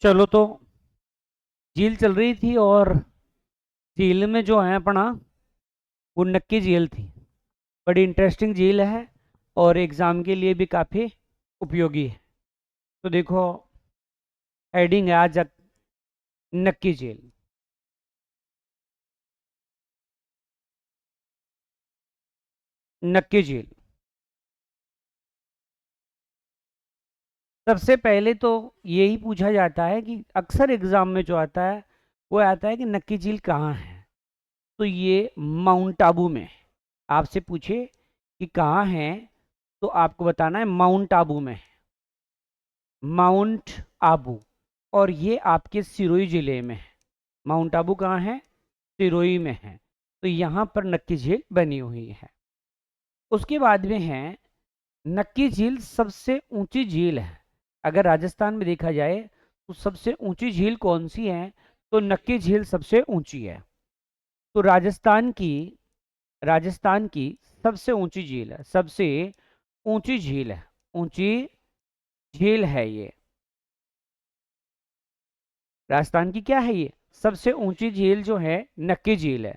चलो तो झील चल रही थी और झील में जो है अपना वो नक्की झील थी। बड़ी इंटरेस्टिंग झील है और एग्ज़ाम के लिए भी काफ़ी उपयोगी है। तो देखो, हेडिंग है आज नक्की झील। नक्की झील सबसे पहले तो यही पूछा जाता है कि अक्सर एग्ज़ाम में जो आता है वो आता है कि नक्की झील कहाँ है। तो ये माउंट आबू में है। आपसे पूछे कि कहाँ है तो आपको बताना है माउंट आबू में है। माउंट आबू, और ये आपके सिरोही जिले में है। माउंट आबू कहाँ है? सिरोही में है। तो यहाँ पर नक्की झील बनी हुई है। उसके बाद में है नक्की झील सबसे ऊंची झील है। अगर राजस्थान में देखा जाए तो सबसे ऊंची झील कौन सी है, तो नक्की झील सबसे ऊंची है। तो राजस्थान की सबसे ऊंची झील है, सबसे ऊंची झील है, ऊंची झील है ये। राजस्थान की क्या है ये? सबसे ऊंची झील जो है नक्की झील है।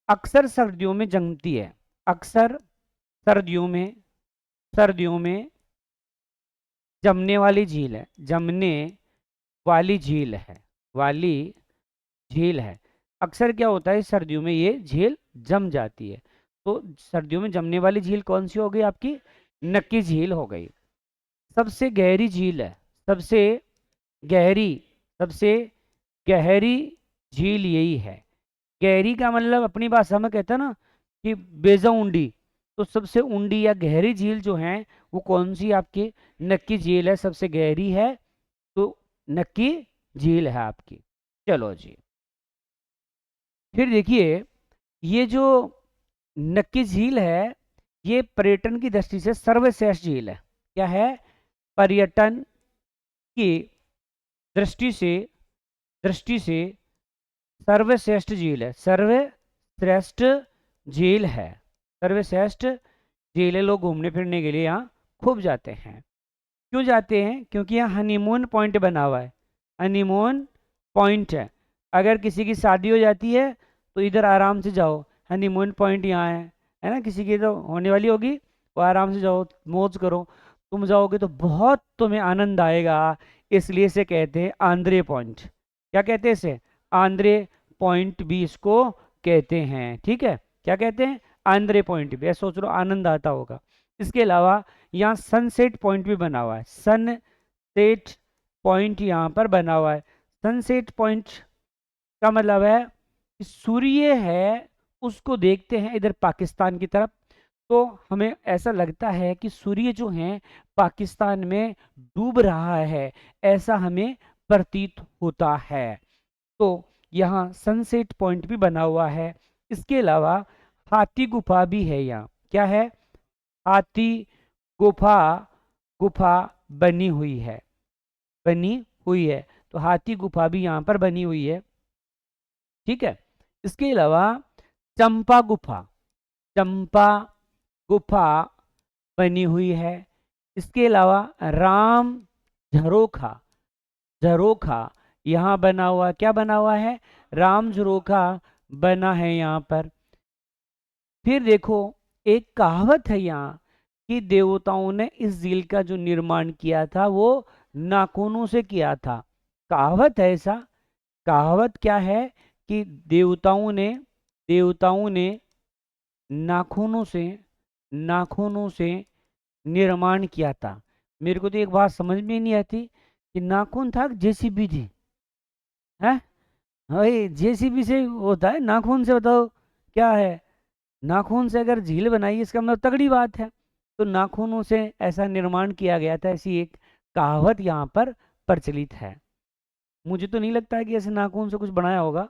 अक्सर सर्दियों में जमती है। अक्सर सर्दियों में जमने वाली झील है। जमने वाली झील है। वाली झील है। अक्सर क्या होता है, सर्दियों में ये झील जम जाती है। तो सर्दियों में जमने वाली झील कौन सी हो गई आपकी? नक्की झील हो गई। सबसे गहरी झील है। सबसे गहरी सबसे गहरी झील यही है। गहरी का मतलब अपनी भाषा में कहता है ना कि बेजा ऊंडी। तो सबसे ऊंडी या गहरी झील जो है वो कौन सी आपकी? नक्की झील है, सबसे गहरी है। तो नक्की झील है आपकी। चलो जी, फिर देखिए, ये जो नक्की झील है ये पर्यटन की दृष्टि से सर्वश्रेष्ठ झील है। क्या है? पर्यटन की दृष्टि से दृष्टि से सर्वश्रेष्ठ झील है। सर्वश्रेष्ठ झील है। सर्वश्रेष्ठ झील है। लोग घूमने फिरने के लिए यहाँ खूब जाते हैं। क्यों जाते हैं? क्योंकि यहाँ हनीमून पॉइंट बना हुआ है। हनीमून पॉइंट है। अगर किसी की शादी हो जाती है तो इधर आराम से जाओ, हनीमून पॉइंट यहाँ है ना। किसी की तो होने वाली होगी, वो आराम से जाओ, मौज करो। तुम जाओगे तो बहुत तुम्हें आनंद आएगा। इसलिए इसे कहते हैं आंद्रे पॉइंट। क्या कहते हैं इसे? आंद्रे पॉइंट भी इसको कहते हैं। ठीक है, क्या कहते हैं? आंद्रे पॉइंट भी। ऐसा सोच लो, आनंद आता होगा। इसके अलावा यहाँ सनसेट पॉइंट भी बना हुआ है। सनसेट पॉइंट यहाँ पर बना हुआ है। सनसेट पॉइंट का मतलब है कि सूर्य है उसको देखते हैं इधर पाकिस्तान की तरफ, तो हमें ऐसा लगता है कि सूर्य जो है पाकिस्तान में डूब रहा है, ऐसा हमें प्रतीत होता है। तो यहाँ सनसेट पॉइंट भी बना हुआ है। इसके अलावा हाथी गुफा भी है यहाँ। क्या है? हाथी गुफा। गुफा बनी हुई है। बनी हुई है। तो हाथी गुफा भी यहाँ पर बनी हुई है। ठीक है। इसके अलावा चंपा गुफा। चंपा गुफा बनी हुई है। इसके अलावा राम झरोखा। झरोखा यहाँ बना हुआ। क्या बना हुआ है? राम झरोखा बना है यहाँ पर। फिर देखो, एक कहावत है यहाँ कि देवताओं ने इस झील का जो निर्माण किया था वो नाखूनों से किया था। कहावत है ऐसा। कहावत क्या है कि देवताओं ने नाखूनों से निर्माण किया था। मेरे को तो एक बात समझ में ही नहीं आती कि नाखून था जेसीबी थी है। भाई जेसीबी से होता है, नाखून से बताओ क्या है? नाखून से अगर झील बनाई इसका मतलब तगड़ी बात है। तो नाखूनों से ऐसा निर्माण किया गया था, ऐसी एक कहावत यहाँ पर प्रचलित है। मुझे तो नहीं लगता है कि ऐसे नाखून से कुछ बनाया होगा।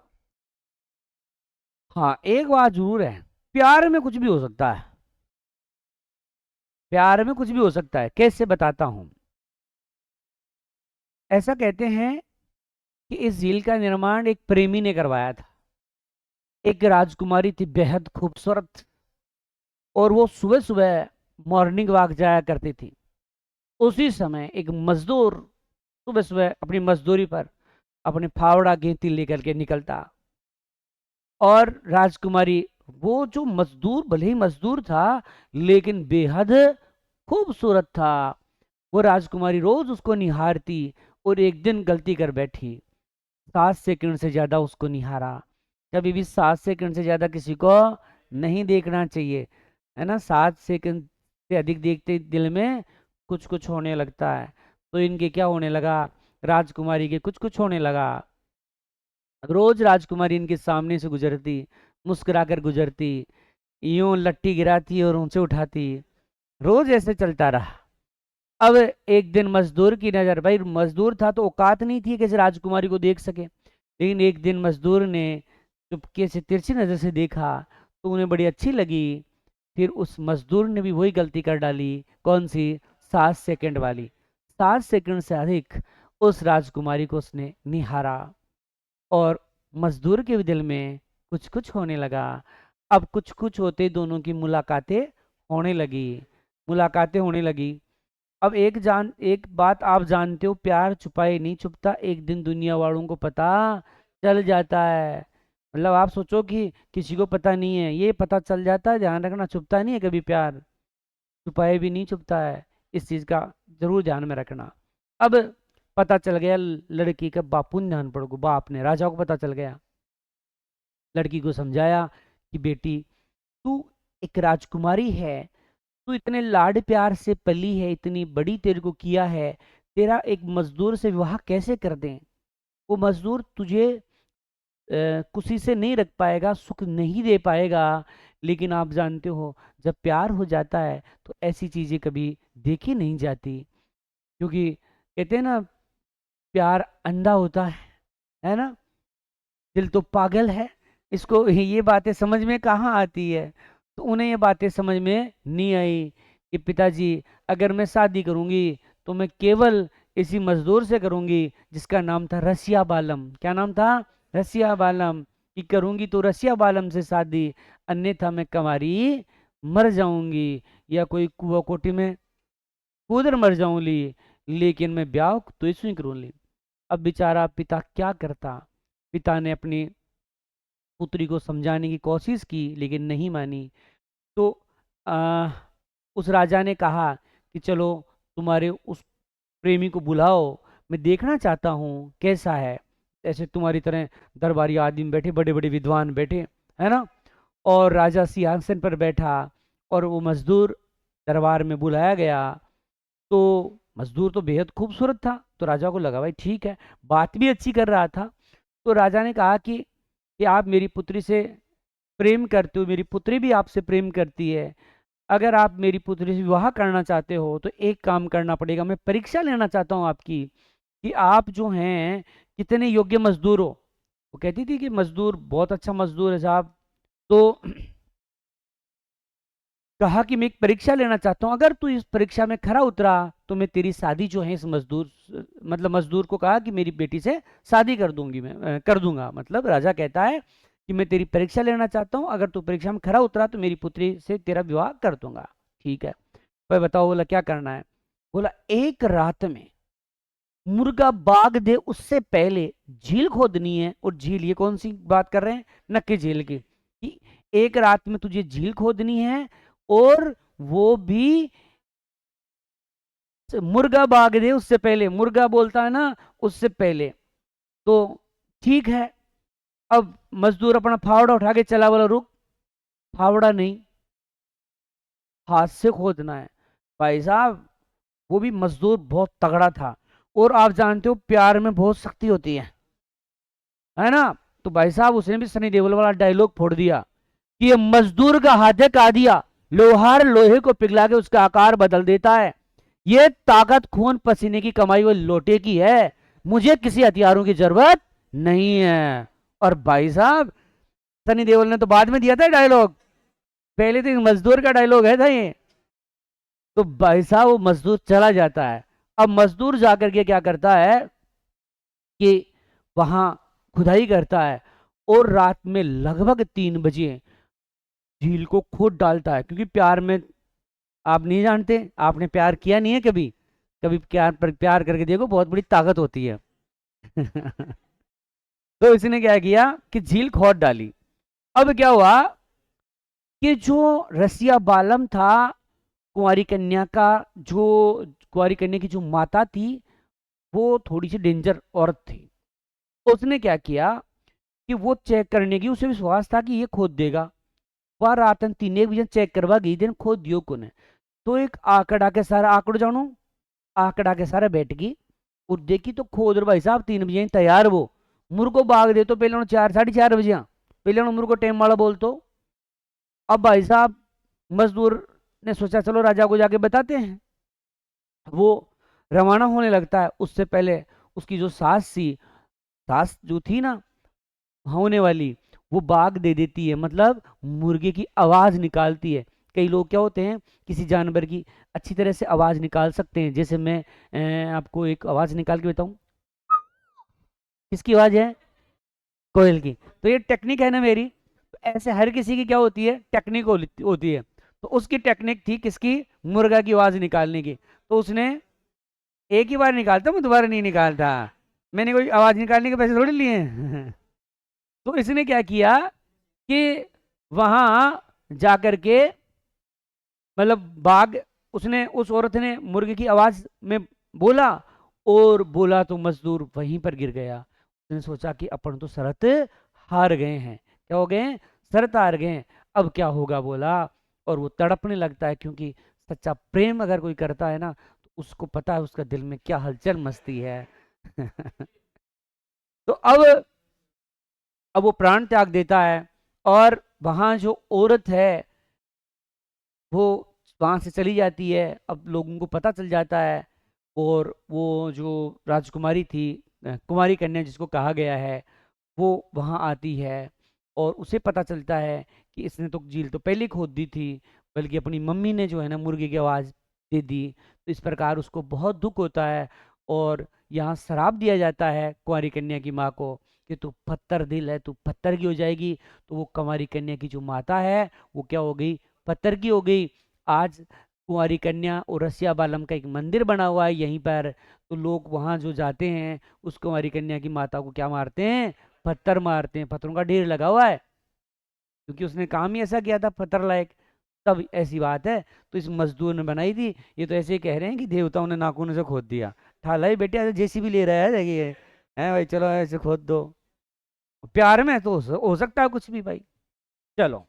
हाँ, एक बात जरूर है, प्यार में कुछ भी हो सकता है। प्यार में कुछ भी हो सकता है। कैसे? बताता हूं। ऐसा कहते हैं कि इस झील का निर्माण एक प्रेमी ने करवाया था। एक राजकुमारी थी बेहद खूबसूरत, और वो सुबह सुबह मॉर्निंग वॉक जाया करती थी। उसी समय एक मजदूर सुबह सुबह अपनी मजदूरी पर अपने फावड़ा गेंती लेकर के निकलता। और राजकुमारी, वो जो मजदूर भले ही मजदूर था लेकिन बेहद खूबसूरत था। वो राजकुमारी रोज उसको निहारती और एक दिन गलती कर बैठी, 7 सेकंड से ज्यादा उसको निहारा। कभी भी 7 सेकंड से ज्यादा किसी को नहीं देखना चाहिए, है ना। 7 सेकंड से अधिक देखते ही दिल में कुछ कुछ होने लगता है। तो इनके क्या होने लगा, राजकुमारी के कुछ कुछ होने लगा। रोज राजकुमारी इनके सामने से गुजरती, मुस्कुराकर गुजरती, यूं लट्टी गिराती और ऊंचे उठाती। रोज ऐसे चलता रहा। अब एक दिन मजदूर की नजर, भाई मजदूर था तो औकात नहीं थी कि राजकुमारी को देख सके, लेकिन एक दिन मजदूर ने चुपके से तिरछी नजर से देखा तो उन्हें बड़ी अच्छी लगी। फिर उस मजदूर ने भी वही गलती कर डाली। कौन सी? 7 सेकंड वाली। 7 सेकंड से अधिक उस राजकुमारी को उसने निहारा और मजदूर के दिल में कुछ कुछ होने लगा। अब कुछ कुछ होते दोनों की मुलाकातें होने लगी, मुलाकातें होने लगी। अब एक बात आप जानते हो, प्यार छुपाए नहीं छुपता, एक दिन दुनिया वालों को पता चल जाता है। मतलब आप सोचो कि किसी को पता नहीं है, ये पता चल जाता है। ध्यान रखना, छुपता नहीं है कभी प्यार, छुपाए भी नहीं छुपता है। इस चीज का जरूर ध्यान में रखना। अब पता चल गया लड़की का, बापू ने ध्यान पड़ गो, बाप ने, राजा को पता चल गया। लड़की को समझाया कि बेटी, तू एक राजकुमारी है, तू इतने लाड प्यार से पली है, इतनी बड़ी तेरे को किया है, तेरा एक मजदूर से विवाह कैसे कर दें? वो मजदूर तुझे खुशी से नहीं रख पाएगा, सुख नहीं दे पाएगा। लेकिन आप जानते हो, जब प्यार हो जाता है तो ऐसी चीजें कभी देखी नहीं जाती। क्योंकि कहते हैं ना, प्यार अंधा होता है ना। दिल तो पागल है। इसको ये बातें समझ में कहाँ आती है। तो उन्हें ये बातें समझ में नहीं आई कि पिताजी, अगर मैं शादी करूंगी तो मैं केवल इसी मजदूर से करूंगी जिसका नाम था रसिया बालम। क्या नाम था? रसिया बालम। कि करूंगी तो रसिया बालम से शादी, अन्यथा मैं कमारी मर जाऊंगी या कोई कुआ कोठी में कूदर मर जाऊंगी, लेकिन मैं ब्याह तो इसमें ही करूंगी। अब बेचारा पिता क्या करता। पिता ने अपनी पुत्री को समझाने की कोशिश की लेकिन नहीं मानी। तो आ, उस राजा ने कहा कि चलो तुम्हारे उस प्रेमी को बुलाओ, मैं देखना चाहता हूँ कैसा है। ऐसे तुम्हारी तरह दरबारी आदमी बैठे, बड़े बड़े विद्वान बैठे, है ना। और राजा सिंहासन पर बैठा और वो मजदूर दरबार में बुलाया गया। तो मजदूर तो बेहद खूबसूरत था, तो राजा को लगा भाई ठीक है, बात भी अच्छी कर रहा था। तो राजा ने कहा कि आप मेरी पुत्री से प्रेम करते हो, मेरी पुत्री भी आपसे प्रेम करती है। अगर आप मेरी पुत्री से विवाह करना चाहते हो तो एक काम करना पड़ेगा, मैं परीक्षा लेना चाहता हूँ आपकी कि आप जो हैं कितने योग्य मजदूर हो। वो कहती थी कि मजदूर बहुत अच्छा मजदूर है साहब। तो कहा कि मैं एक परीक्षा लेना चाहता हूँ, अगर तू इस परीक्षा में खरा उतरा तो मैं तेरी शादी जो है इस मजदूर, मतलब मजदूर को कहा कि मेरी बेटी से शादी कर दूंगी, मैं कर दूंगा। मतलब राजा कहता है कि मैं तेरी परीक्षा लेना चाहता हूँ, अगर तू परीक्षा में खरा उतरा तो मेरी पुत्री से तेरा विवाह कर दूंगा। ठीक है, भाई बताओ, बोला क्या करना है। बोला एक रात में मुर्गा बाग दे उससे पहले झील खोदनी है। और झील, ये कौन सी बात कर रहे हैं? नक्की झील की। कि एक रात में तुझे झील खोदनी है और वो भी मुर्गा बाग दे उससे पहले, मुर्गा बोलता है ना, उससे पहले। तो ठीक है। अब मजदूर अपना फावड़ा उठा के चला, बोला रुक, फावड़ा नहीं, हाथ से खोदना है। भाई साहब, वो भी मजदूर बहुत तगड़ा था। और आप जानते हो प्यार में बहुत शक्ति होती है ना। तो भाई साहब उसने भी सनी देओल वाला डायलॉग फोड़ दिया कि ये मजदूर का हाथ है का दिया, लोहार लोहे को पिघला के उसका आकार बदल देता है। ये ताकत खून पसीने की कमाई हुई लोटे की है, मुझे किसी हथियारों की जरूरत नहीं है। और भाई साहब सनी देओल ने तो बाद में दिया था डायलॉग, पहले तो मजदूर का डायलॉग है था ये। तो भाई साहब वो मजदूर चला जाता है। अब मजदूर जाकर के क्या करता है कि वहां खुदाई करता है और रात में लगभग 3 बजे झील को खोद डालता है। क्योंकि प्यार में, आप नहीं जानते, आपने प्यार किया नहीं है कभी, कभी प्यार करके देखो, बहुत बड़ी ताकत होती है। तो इसने क्या किया कि झील खोद डाली। अब क्या हुआ कि जो रसिया बालम था, कुंवारी कन्या का जो कुंवारी कन्या की जो माता थी, वो थोड़ी सी डेंजर औरत थी। उसने क्या किया कि वो चेक करने की, उसे विश्वास था कि ये खोद देगा। वह रातन 3-1 बजे चेक करवा गई, दिन खोद दियो कोने। तो एक आकड़ा के सारा आकड़ जानो, आकड़ा के सारा बैठ गई और देखी तो खोद रहे भाई साहब 3 बजे तैयार। वो मुर्गो भाग दे तो पहले 4-4:30 बजे पहले मुर्गो को टाइम वाला बोल तो। अब भाई साहब मजदूर ने सोचा चलो राजा को जाके बताते हैं। वो रवाना होने लगता है, उससे पहले उसकी जो सास थी, सास जो थी ना होने वाली, वो बाग दे देती है, मतलब मुर्गे की आवाज निकालती है। कई लोग क्या होते हैं, किसी जानवर की अच्छी तरह से आवाज निकाल सकते हैं। जैसे मैं आपको एक आवाज निकाल के बताऊं, किसकी आवाज है? कोयल की। तो ये टेक्निक है ना मेरी। तो ऐसे हर किसी की क्या होती है, टेक्निक होती है। तो उसकी टेक्निक थी किसकी? मुर्गा की आवाज निकालने की। तो उसने एक ही बार निकालता, मैं दोबारा नहीं निकालता। मैंने कोई आवाज निकालने के पैसे थोड़ी लिए हैं। तो इसने क्या किया कि वहां जाकर के, मतलब बाग, उसने उस औरत ने मुर्गे की आवाज में बोला, और बोला तो मजदूर वहीं पर गिर गया। उसने सोचा कि अपन तो शरत हार गए हैं। क्या हो गए हैं? शरत हार गए हैं। अब क्या होगा बोला। और वो तड़पने लगता है, क्योंकि सच्चा प्रेम अगर कोई करता है ना, तो उसको पता है उसका दिल में क्या हलचल मचती है। तो अब वो प्राण त्याग देता है। और वहां जो औरत है वो वहां से चली जाती है। अब लोगों को पता चल जाता है। और वो जो राजकुमारी थी, कुमारी कन्या जिसको कहा गया है, वो वहां आती है। और उसे पता चलता है कि इसने तो झील तो पहले ही खोद दी थी, बल्कि अपनी मम्मी ने जो है ना मुर्गे की आवाज दे दी। तो इस प्रकार उसको बहुत दुख होता है। और यहाँ श्राप दिया जाता है कुंवारी कन्या की माँ को कि तू पत्थर दिल है, तू पत्थर की हो जाएगी। तो वो कुंवारी कन्या की जो माता है, वो क्या हो गई? पत्थर की हो गई। आज कुंवारी कन्या और रसिया बालम का एक मंदिर बना हुआ है यहीं पर। तो लोग वहां जो जाते हैं, उस कुंवारी कन्या की माता को क्या मारते हैं? पत्थर मारते हैं। पत्थरों का ढेर लगा हुआ है, क्योंकि उसने काम ही ऐसा किया था पत्थर लायक। तब ऐसी बात है। तो इस मजदूर ने बनाई थी। ये तो ऐसे ही कह रहे हैं कि देवताओं ने नाखून से खोद दिया। ठाला ही बेटे, जेसीबी ले रहा है, देखिए है भाई, चलो ऐसे खोद दो। प्यार में तो हो सकता है कुछ भी भाई। चलो,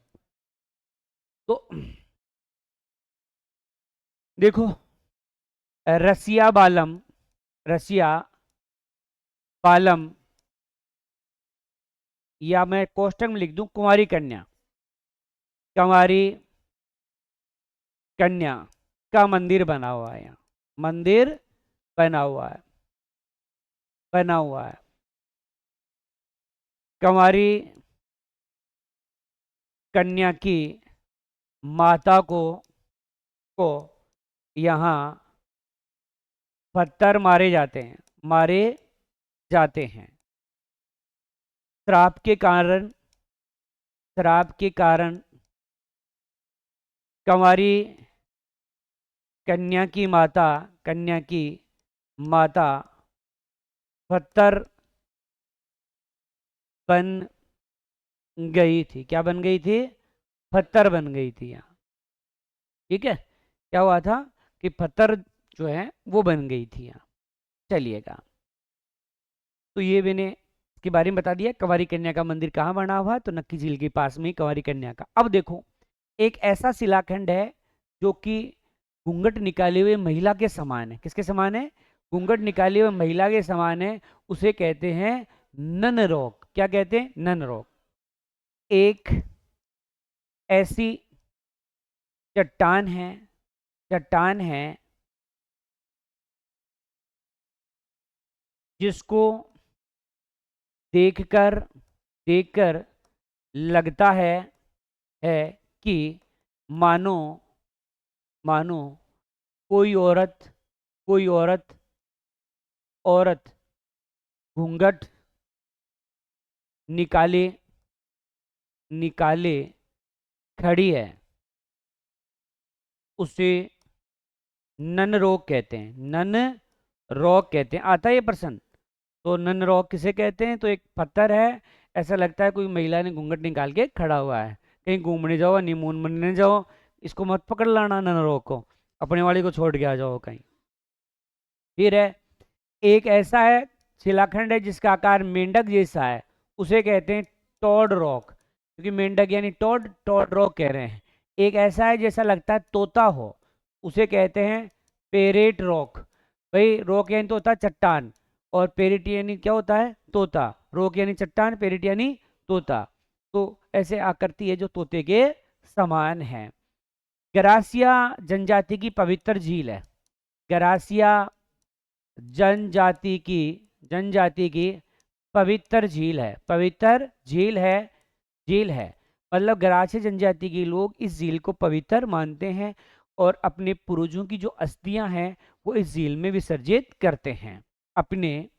तो देखो, रसिया बालम, रसिया बालम, या मैं कोष्टक में लिख दूं कुंवारी कन्या, कुंवारी कन्या का मंदिर बना हुआ है यहाँ। मंदिर बना हुआ है, बना हुआ है। कुंवारी कन्या की माता को यहाँ पत्थर मारे जाते हैं, मारे जाते हैं। श्राप के कारण, श्राप के कारण कुंवारी कन्या की माता, कन्या की माता पत्थर बन गई थी। क्या बन गई थी? पत्थर बन गई थी यहाँ। ठीक है, क्या हुआ था कि पत्थर जो है वो बन गई थी यहाँ। चलिएगा, तो ये मैंने इसके बारे में बता दिया। कंवारी कन्या का मंदिर कहाँ बना हुआ है? तो नक्की झील के पास में ही कंवारी कन्या का। अब देखो, एक ऐसा शिलाखंड है जो कि घूंघट निकाले हुए महिला के समान है। किसके समान है? घूंघट निकाले हुए महिला के समान है। उसे कहते हैं नन रॉक। क्या कहते हैं? नन रॉक। एक ऐसी चट्टान है, चट्टान है जिसको देखकर देखकर लगता है कि मानो, मानो कोई औरत, कोई औरत, औरत घूंघट निकाले, निकाले खड़ी है। उसे नन रोग कहते हैं, नन रोग कहते हैं। आता है ये प्रश्न? तो नन रोग किसे कहते हैं? तो एक पत्थर है, ऐसा लगता है कोई महिला ने घूंघट निकाल के खड़ा हुआ है, कहीं घूमने जाओ, हनीमून मनने जाओ, इसको मत पकड़ लाना नन रोग को, अपने वाली को छोड़ के आ जाओ कहीं। फिर है, एक ऐसा है शिलाखंड है जिसका आकार मेंढक जैसा है, उसे कहते हैं टॉड रॉक, क्योंकि मेंढक यानी टॉड, टॉड रॉक कह रहे हैं। एक ऐसा है जैसा लगता है तोता हो, उसे कहते हैं पेरेट रॉक। भाई रॉक यानी तो होता है चट्टान, और पेरेट यानी क्या होता है? तोता। रॉक यानी चट्टान, पेरेट यानी तोता। तो ऐसे आकृति है जो तोते के समान है। गरासिया जनजाति की पवित्र झील है। गरासिया जनजाति की पवित्र झील है, पवित्र झील है, झील है। मतलब गरासी जनजाति के लोग इस झील को पवित्र मानते हैं और अपने पूर्वजों की जो अस्थियां हैं वो इस झील में विसर्जित करते हैं। अपने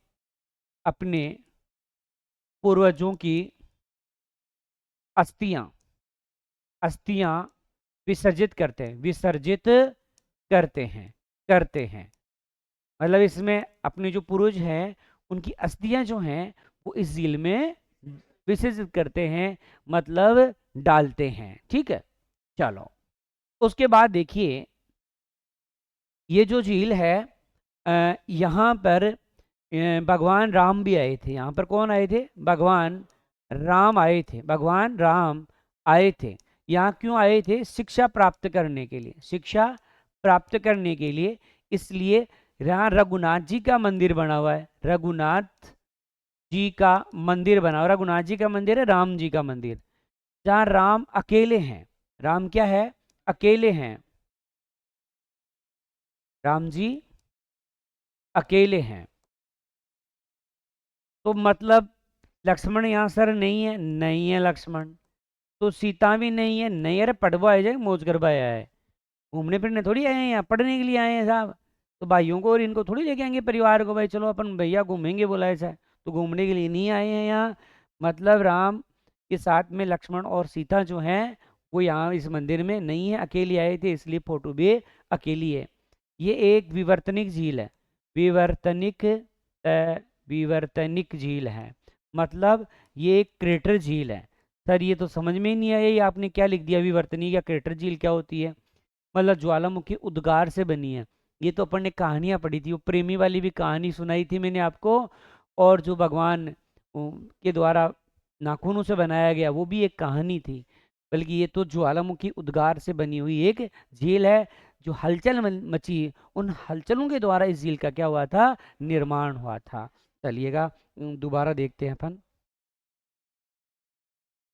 अपने पूर्वजों की अस्थियां अस्थियां विसर्जित करते हैं, विसर्जित करते हैं। मतलब इसमें अपने जो पूर्वज हैं उनकी अस्थियां जो हैं वो इस झील में विसर्जित करते हैं, मतलब डालते हैं। ठीक है, चलो उसके बाद देखिए ये जो झील है यहाँ पर भगवान राम भी आए थे। यहाँ पर कौन आए थे? भगवान राम आए थे, भगवान राम आए थे। यहाँ क्यों आए थे? शिक्षा प्राप्त करने के लिए, शिक्षा प्राप्त करने के लिए। इसलिए यहाँ रघुनाथ जी का मंदिर बना हुआ है, रघुनाथ जी का मंदिर बना हुआ। रघुनाथ जी का मंदिर है राम जी का मंदिर, जहाँ राम अकेले हैं। राम क्या है? अकेले हैं, राम जी अकेले हैं। तो मतलब लक्ष्मण यहाँ सर नहीं है, नहीं है लक्ष्मण। तो सीता भी नहीं है, नहीं। अरे पढ़वा आ जाए, मौज करवा आया है, घूमने फिरने थोड़ी आए हैं, यहाँ पढ़ने के लिए आए हैं साहब। तो भाइयों को और इनको थोड़ी लेके आएंगे परिवार को, भाई चलो अपन भैया घूमेंगे बोला ऐसा है, तो घूमने के लिए नहीं आए हैं यहाँ। मतलब राम के साथ में लक्ष्मण और सीता जो हैं वो यहाँ इस मंदिर में नहीं है, अकेले आए थे, इसलिए फोटो भी अकेली है। ये एक विवर्तनिक झील है, विवर्तनिक विवर्तनिक झील है। मतलब ये एक क्रेटर झील है। सर ये तो समझ में ही नहीं आया, ये आपने क्या लिख दिया? विवर्तनिक या क्रेटर झील क्या होती है? मतलब ज्वालामुखी उद्गार से बनी है। ये तो अपन ने कहानियां पढ़ी थी, वो प्रेमी वाली भी कहानी सुनाई थी मैंने आपको, और जो भगवान के द्वारा नाखूनों से बनाया गया वो भी एक कहानी थी। बल्कि ये तो ज्वालामुखी उद्गार से बनी हुई एक झील है, जो हलचल मची, उन हलचलों के द्वारा इस झील का क्या हुआ था? निर्माण हुआ था। चलिएगा दोबारा देखते हैं अपन।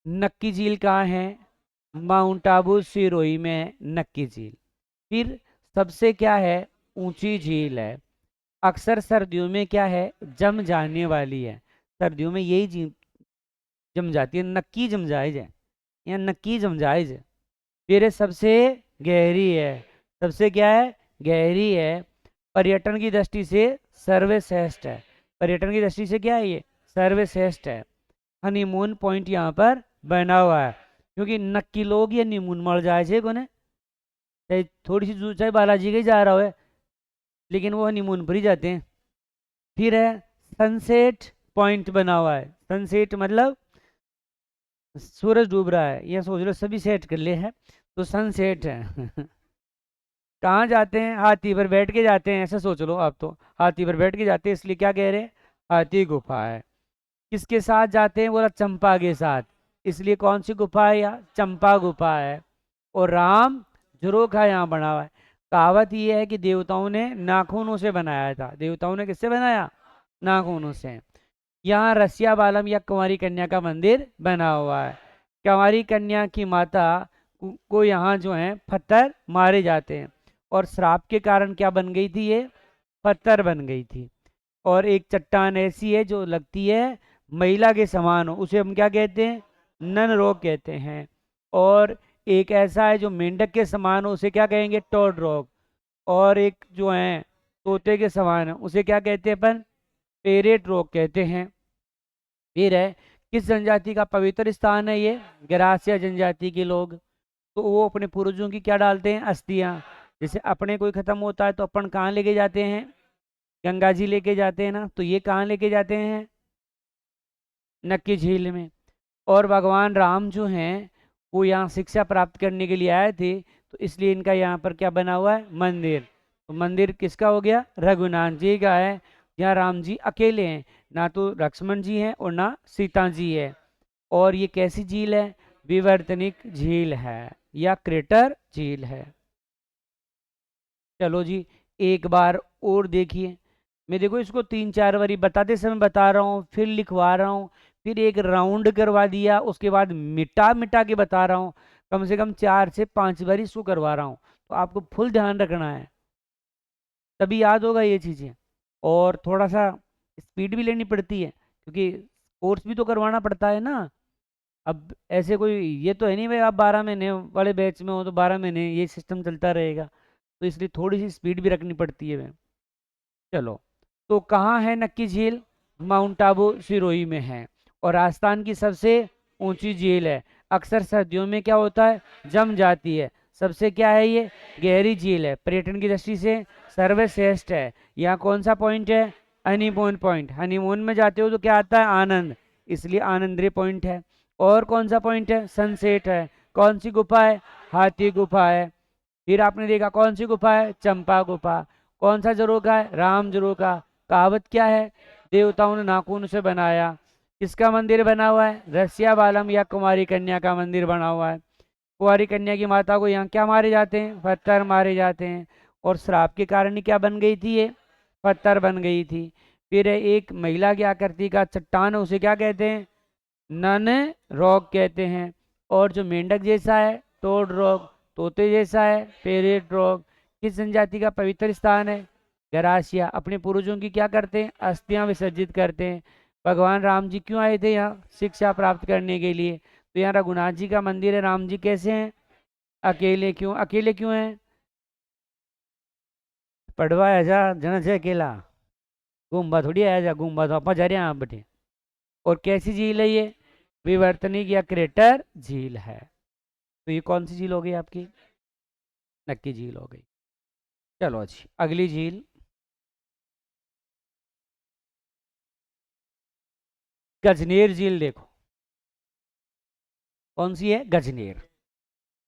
नक्की झील कहाँ है? माउंट आबू सिरोही में है नक्की झील। फिर सबसे क्या है? ऊंची झील है। अक्सर सर्दियों में क्या है? जम जाने वाली है। सर्दियों में यही झील जम जाती है, नक्की जम जायज है, या नक्की जम जायज है। फिर ये सबसे गहरी है। सबसे क्या है? गहरी है। पर्यटन की दृष्टि से सर्वश्रेष्ठ है। पर्यटन की दृष्टि से क्या है? ये सर्वश्रेष्ठ है। हनीमून पॉइंट यहाँ पर बना हुआ है, क्योंकि नक्की लोग ये हनीमून मर जाए छे कोने, चाहे थोड़ी सी दूर, चाहे बालाजी के जा रहा हो, लेकिन वो हनीमून पर ही जाते हैं। फिर है सनसेट पॉइंट बना हुआ है। सनसेट मतलब सूरज डूब रहा है, ये सोच लो सभी सेट कर ले है, तो सनसेट है। कहाँ जाते हैं? हाथी पर बैठ के जाते हैं, ऐसा सोच लो आप। तो हाथी पर बैठ के जाते हैं, इसलिए क्या कह रहे हैं? हाथी गुफा है। किसके साथ जाते हैं? बोला चंपा के साथ, इसलिए कौन सी गुफा है? यहाँ चंपा गुफा है। और राम झरोखा यहाँ बना हुआ है। कहावत ये है कि देवताओं ने नाखूनों से बनाया था। देवताओं ने किससे बनाया? नाखूनों से। यहाँ रसिया बालम या कुंवारी कन्या का मंदिर बना हुआ है। कुंवारी कन्या की माता को यहाँ जो है पत्थर मारे जाते हैं, और श्राप के कारण क्या बन गई थी? ये पत्थर बन गई थी। और एक चट्टान ऐसी है जो लगती है महिला के समान हो, उसे हम क्या कहते हैं? नन रोग कहते हैं। और एक ऐसा है जो मेंढक के समान हो, उसे क्या कहेंगे? टोड रोग। और एक जो है तोते के समान है, उसे क्या कहते हैं अपन? पेरेट रोग कहते हैं। फिर है, किस जनजाति का पवित्र स्थान है ये? गरासिया जनजाति के लोग। तो वो अपने पूर्वजों की क्या डालते हैं? अस्थियां। जैसे अपने कोई खत्म होता है तो अपन कहाँ लेके जाते हैं, गंगा जी लेके जाते हैं ना, तो ये कहाँ लेके जाते हैं, नक्की झील में। और भगवान राम जो हैं वो यहाँ शिक्षा प्राप्त करने के लिए आए थे, तो इसलिए इनका यहाँ पर क्या बना हुआ है, मंदिर। तो मंदिर किसका हो गया, रघुनाथ जी का है। यहाँ राम जी अकेले हैं, ना तो लक्ष्मण जी हैं और ना सीता जी है। और ये कैसी झील है, विवर्तनिक झील है या क्रेटर झील है। चलो जी, एक बार और देखिए। मैं देखो इसको 3-4 बारी बताते समय बता रहा हूँ, फिर लिखवा रहा हूँ, फिर एक राउंड करवा दिया, उसके बाद मिटा मिटा के बता रहा हूँ। कम से कम 4 से 5 बारी इसको करवा रहा हूँ, तो आपको फुल ध्यान रखना है, तभी याद होगा ये चीज़ें। और थोड़ा सा स्पीड भी लेनी पड़ती है, क्योंकि कोर्स भी तो करवाना पड़ता है ना। अब ऐसे कोई ये तो है नहीं भाई आप 12 महीने वाले बैच में हो तो 12 महीने ये सिस्टम चलता रहेगा, तो इसलिए थोड़ी सी स्पीड भी रखनी पड़ती है। चलो, तो कहाँ है नक्की झील, माउंट आबू सिरोही में है, और राजस्थान की सबसे ऊंची झील है। अक्सर सर्दियों में क्या होता है, जम जाती है। सबसे क्या है ये, गहरी झील है, पर्यटन की दृष्टि से सर्वश्रेष्ठ है। यहाँ कौन सा पॉइंट है, हनीमून पॉइंट। हनीमून में जाते हो तो क्या आता है, आनंद, इसलिए आनंदरे पॉइंट है। और कौन सा पॉइंट है, सनसेट है। कौन सी गुफा है, हाथी गुफा है। फिर आपने देखा कौन सी गुफा है, चंपा गुफा। कौन सा झरोखा है, राम झरोखा। कहावत क्या है, देवताओं ने नाखून से बनाया। किसका मंदिर बना हुआ है, रसिया बालम या कुमारी कन्या का मंदिर बना हुआ है। कुंवारी कन्या की माता को यहाँ क्या मारे जाते हैं, पत्थर मारे जाते हैं। और श्राप के कारण ही क्या बन गई थी ये, पत्थर बन गई थी। फिर एक महिला क्या करती का चट्टान, उसे क्या कहते हैं, नन रॉक कहते हैं। और जो मेंढक जैसा है, टोड रॉक। तोते जैसा है, पेरेट रॉक। किस जनजाति का पवित्र स्थान है, गरासिया। अपने पूर्वजों की क्या करते हैं, अस्थियां विसर्जित करते हैं। भगवान राम जी क्यों आए थे यहाँ, शिक्षा प्राप्त करने के लिए। तो यहाँ रघुनाथ जी का मंदिर है। राम जी कैसे हैं, अकेले। क्यों अकेले क्यों हैं, पढ़वा ऐसा जन से अकेला, गुम्बा थोड़ी आया जा, गुम्बा तो आप जा रहे हैं आप बैठे। और कैसी झील है ये, विवर्तनिक या क्रेटर झील है। तो ये कौन सी झील हो गई आपकी, नक्की झील हो गई। चलो अच्छी, अगली झील गजनेर झील देखो। कौन सी है, गजनेर।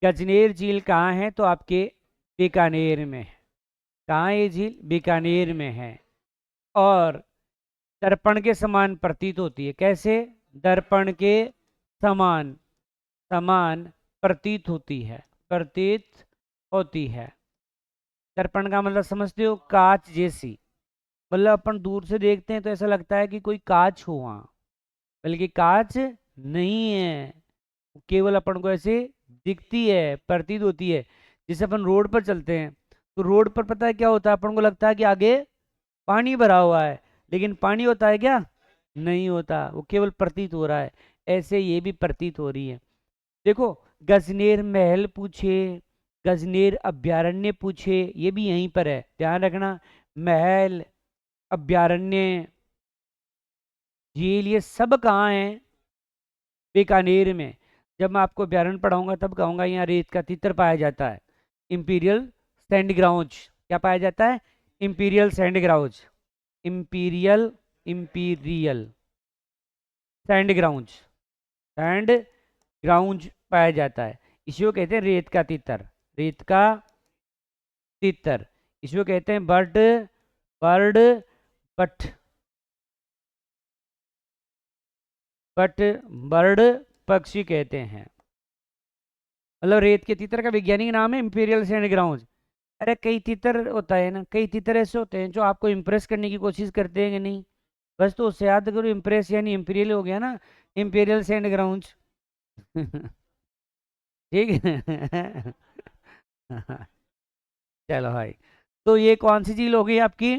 गजनेर झील कहाँ है, तो आपके बीकानेर में है। कहाँ है ये झील, बीकानेर में है। और दर्पण के समान प्रतीत होती है। कैसे, दर्पण के समान, समान प्रतीत होती है, प्रतीत होती है। दर्पण का मतलब समझते हो, कांच जैसी। मतलब अपन दूर से देखते हैं तो ऐसा लगता है कि कोई कांच हो वहाँ, बल्कि कांच नहीं है, केवल अपन को ऐसे दिखती है, प्रतीत होती है। जैसे अपन रोड पर चलते हैं तो रोड पर पता है क्या होता है, अपन को लगता है कि आगे पानी भरा हुआ है, लेकिन पानी होता है क्या, नहीं होता, वो केवल प्रतीत हो रहा है। ऐसे ये भी प्रतीत हो रही है। देखो, गजनेर महल पूछे, गजनेर अभ्यारण्य पूछे, ये भी यहीं पर है, ध्यान रखना। महल, अभ्यारण्य, झील, ये सब कहाँ है, बीकानेर में। जब मैं आपको अभ्यारण्य पढ़ाऊंगा तब कहूंगा यहाँ रेत का तीतर पाया जाता है, इंपीरियल सैंड ग्राउंड। क्या पाया जाता है, imperial sand ground, imperial, imperial sand ground, sand ground पाया जाता है। इसी को कहते हैं रेत का तीतर, रेत का तीतर। इसको कहते हैं bird, bird but, but bird पक्षी कहते हैं। मतलब रेत के तीतर का वैज्ञानिक नाम है इंपीरियल सैंड ग्राउंड। अरे कई तीतर होता है ना, कई तीतर ऐसे होते हैं जो आपको इम्प्रेस करने की कोशिश करते हैं कि नहीं, बस तो उससे याद करो, इम्प्रेस यानी इंपीरियल हो गया ना, इंपीरियल सैंड ग्राउंड। ठीक है। चलो भाई, तो ये कौन सी झील हो गई आपकी,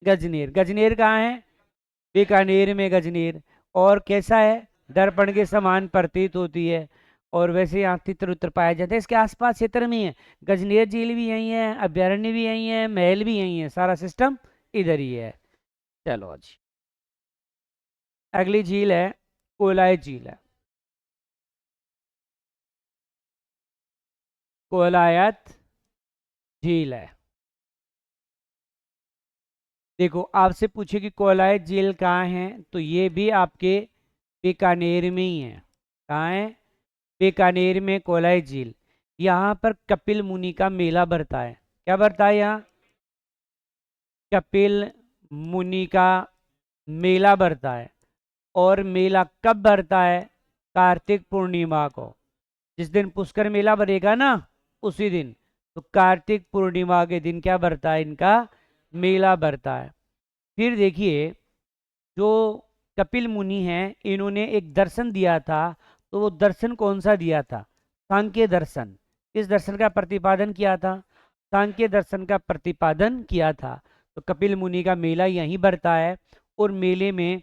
गजनेर। गजनेर कहाँ है, बीकानेर में गजनेर। और कैसा है, दर्पण के समान प्रतीत होती है। और वैसे यहाँ तितर उत्तर पाया जाता है, इसके आसपास क्षेत्र में ही है। गजनेर झील भी यही है, अभ्यारण्य भी यही है, महल भी यही है, सारा सिस्टम इधर ही है। चलो अच्छी, अगली झील है कोलाई झील है। कोलायत झील है। देखो आपसे पूछे कि कोलाई झील कहाँ है, तो ये भी आपके बीकानेर में ही है। कहाँ है? बीकानेर में कोलाई झील। यहाँ पर कपिल मुनि का मेला भरता है। क्या भरता है यहाँ? कपिल मुनि का मेला भरता है। और मेला कब भरता है? कार्तिक पूर्णिमा को। जिस दिन पुष्कर मेला भरेगा ना, उसी दिन। तो कार्तिक पूर्णिमा के दिन क्या भरता है? इनका मेला भरता है। फिर देखिए, जो कपिल मुनि हैं, इन्होंने एक दर्शन दिया था। तो वो दर्शन कौन सा दिया था? सांख्य दर्शन। किस दर्शन का प्रतिपादन किया था? सांख्य दर्शन का प्रतिपादन किया था। तो कपिल मुनि का मेला यहीं भरता है। और मेले में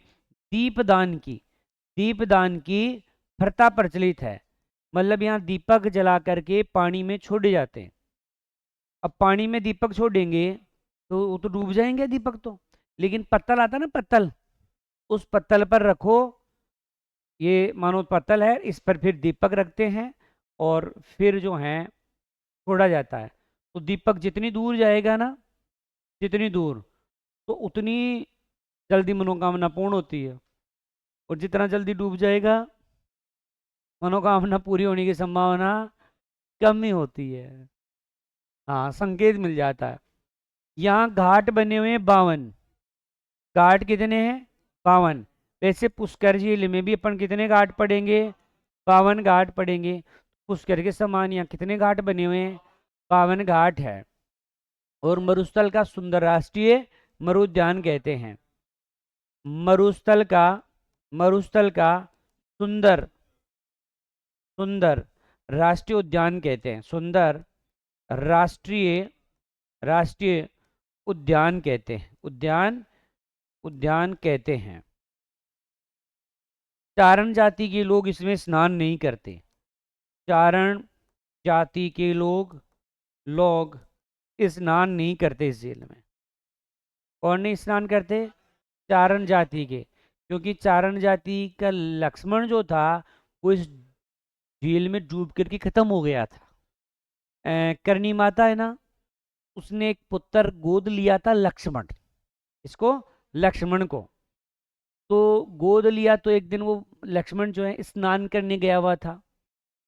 दीपदान की प्रथा प्रचलित है। मतलब यहाँ दीपक जला करके पानी में छोड़े जाते हैं। अब पानी में दीपक छोड़ेंगे तो वो तो डूब जाएंगे दीपक तो। लेकिन पत्तल आता ना, पत्तल, उस पत्तल पर रखो। ये मानो पत्तल है, इस पर फिर दीपक रखते हैं और फिर जो है छोड़ा जाता है। तो दीपक जितनी दूर जाएगा ना, जितनी दूर, तो उतनी जल्दी मनोकामना पूर्ण होती है। और जितना जल्दी डूब जाएगा, मनोकामना पूरी होने की संभावना कम ही होती है। हाँ, संकेत मिल जाता है। यहाँ घाट बने हुए हैं 52। घाट कितने हैं? 52। वैसे पुष्कर झील में भी अपन कितने घाट पढ़ेंगे? 52 घाट पढ़ेंगे। पुष्कर के समान यहाँ कितने घाट बने हुए हैं? 52 घाट है। और मरुस्थल का सुंदर राष्ट्रीय मरुद्यान कहते हैं। मरुस्थल का मरुस्थल का सुंदर सुंदर राष्ट्रीय उद्यान कहते हैं। सुंदर राष्ट्रीय राष्ट्रीय उद्यान कहते हैं। उद्यान कहते हैं। चारण जाति के लोग इसमें स्नान नहीं करते। चारण जाति के लोग स्नान नहीं करते इस झील में। कौन नहीं स्नान करते? चारण जाति के। क्योंकि चारण जाति का लक्ष्मण जो था, वो इस झील में डूब करके खत्म हो गया था। करनी माता है ना, उसने एक पुत्र गोद लिया था, लक्ष्मण। इसको, लक्ष्मण को। तो गोद लिया तो एक दिन वो लक्ष्मण जो है स्नान करने गया हुआ था।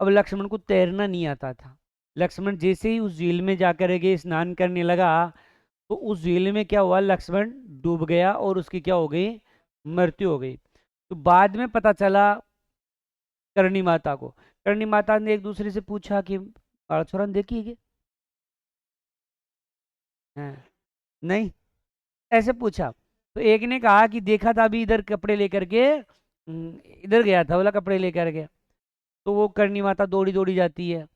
अब लक्ष्मण को तैरना नहीं आता था। लक्ष्मण जैसे ही उस झील में जाकर के स्नान करने लगा, तो उस झील में क्या हुआ? लक्ष्मण डूब गया और उसकी क्या हो गई? मृत्यु हो गई। तो बाद में पता चला करणी माता को। करणी माता ने एक दूसरे से पूछा कि छोरा देखी है क्या? हाँ, नहीं, ऐसे पूछा। तो एक ने कहा कि देखा था अभी इधर कपड़े लेकर के, इधर गया था, बोला कपड़े लेकर के। तो वो करनी माता दौड़ी दौड़ी जाती है।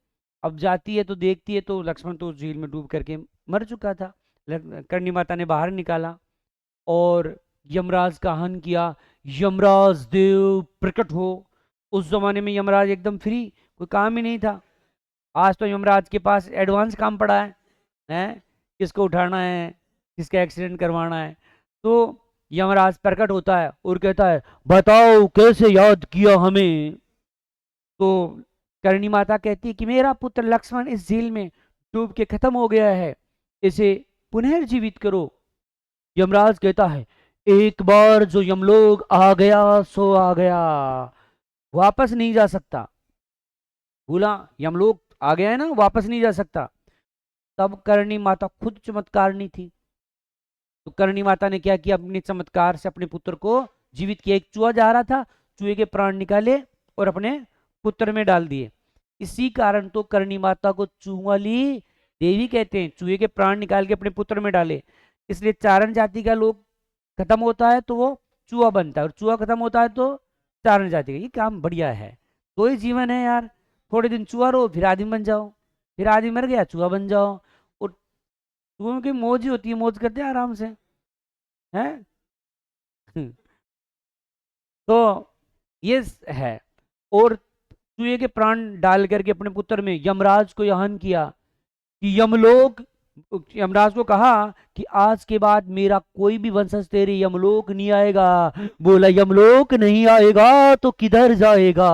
अब जाती है तो देखती है तो लक्ष्मण तो उस झील में डूब करके मर चुका था। करनी माता ने बाहर निकाला और यमराज का हवन किया। यमराज देव प्रकट हो। उस जमाने में यमराज एकदम फ्री, कोई काम ही नहीं था। आज तो यमराज के पास एडवांस काम पड़ा है? किसको उठाना है, किसका एक्सीडेंट करवाना है। तो यमराज प्रकट होता है और कहता है, बताओ कैसे याद किया हमें। तो करणी माता कहती है कि मेरा पुत्र लक्ष्मण इस झील में डूब के खत्म हो गया है, इसे पुनर्जीवित करो। यमराज कहता है, एक बार जो यमलोक आ गया सो आ गया, वापस नहीं जा सकता। बोला यमलोक आ गया है ना, वापस नहीं जा सकता। तब करणी माता खुद चमत्कारनी थी। तो करणी माता ने क्या किया? अपने चमत्कार से अपने पुत्र को जीवित किया। एक चूहा जा रहा था, चूहे के प्राण निकाले और अपने पुत्र में डाल दिए। इसी कारण तो करणी माता को चूहाली देवी कहते हैं। चूहे के प्राण निकाल के अपने पुत्र में डाले, इसलिए चारण जाति का लोग खत्म होता है तो वो चूहा बनता है, और चूहा खत्म होता है तो चारण जाति का। ये काम बढ़िया है। तो ही जीवन है यार। थोड़े दिन चूहा रहो, फिर आदमी बन जाओ, फिर आदमी मर गया, चूहा बन जाओ। और चूहों की मौज ही होती है, मौज करते हैं आराम से, है। तो ये है। और चूहे के प्राण डाल करके अपने पुत्र में यमराज को यहन किया कि यमलोक, यमराज को कहा कि आज के बाद मेरा कोई भी वंशज तेरे यमलोक नहीं आएगा। बोला यमलोक नहीं आएगा तो किधर जाएगा?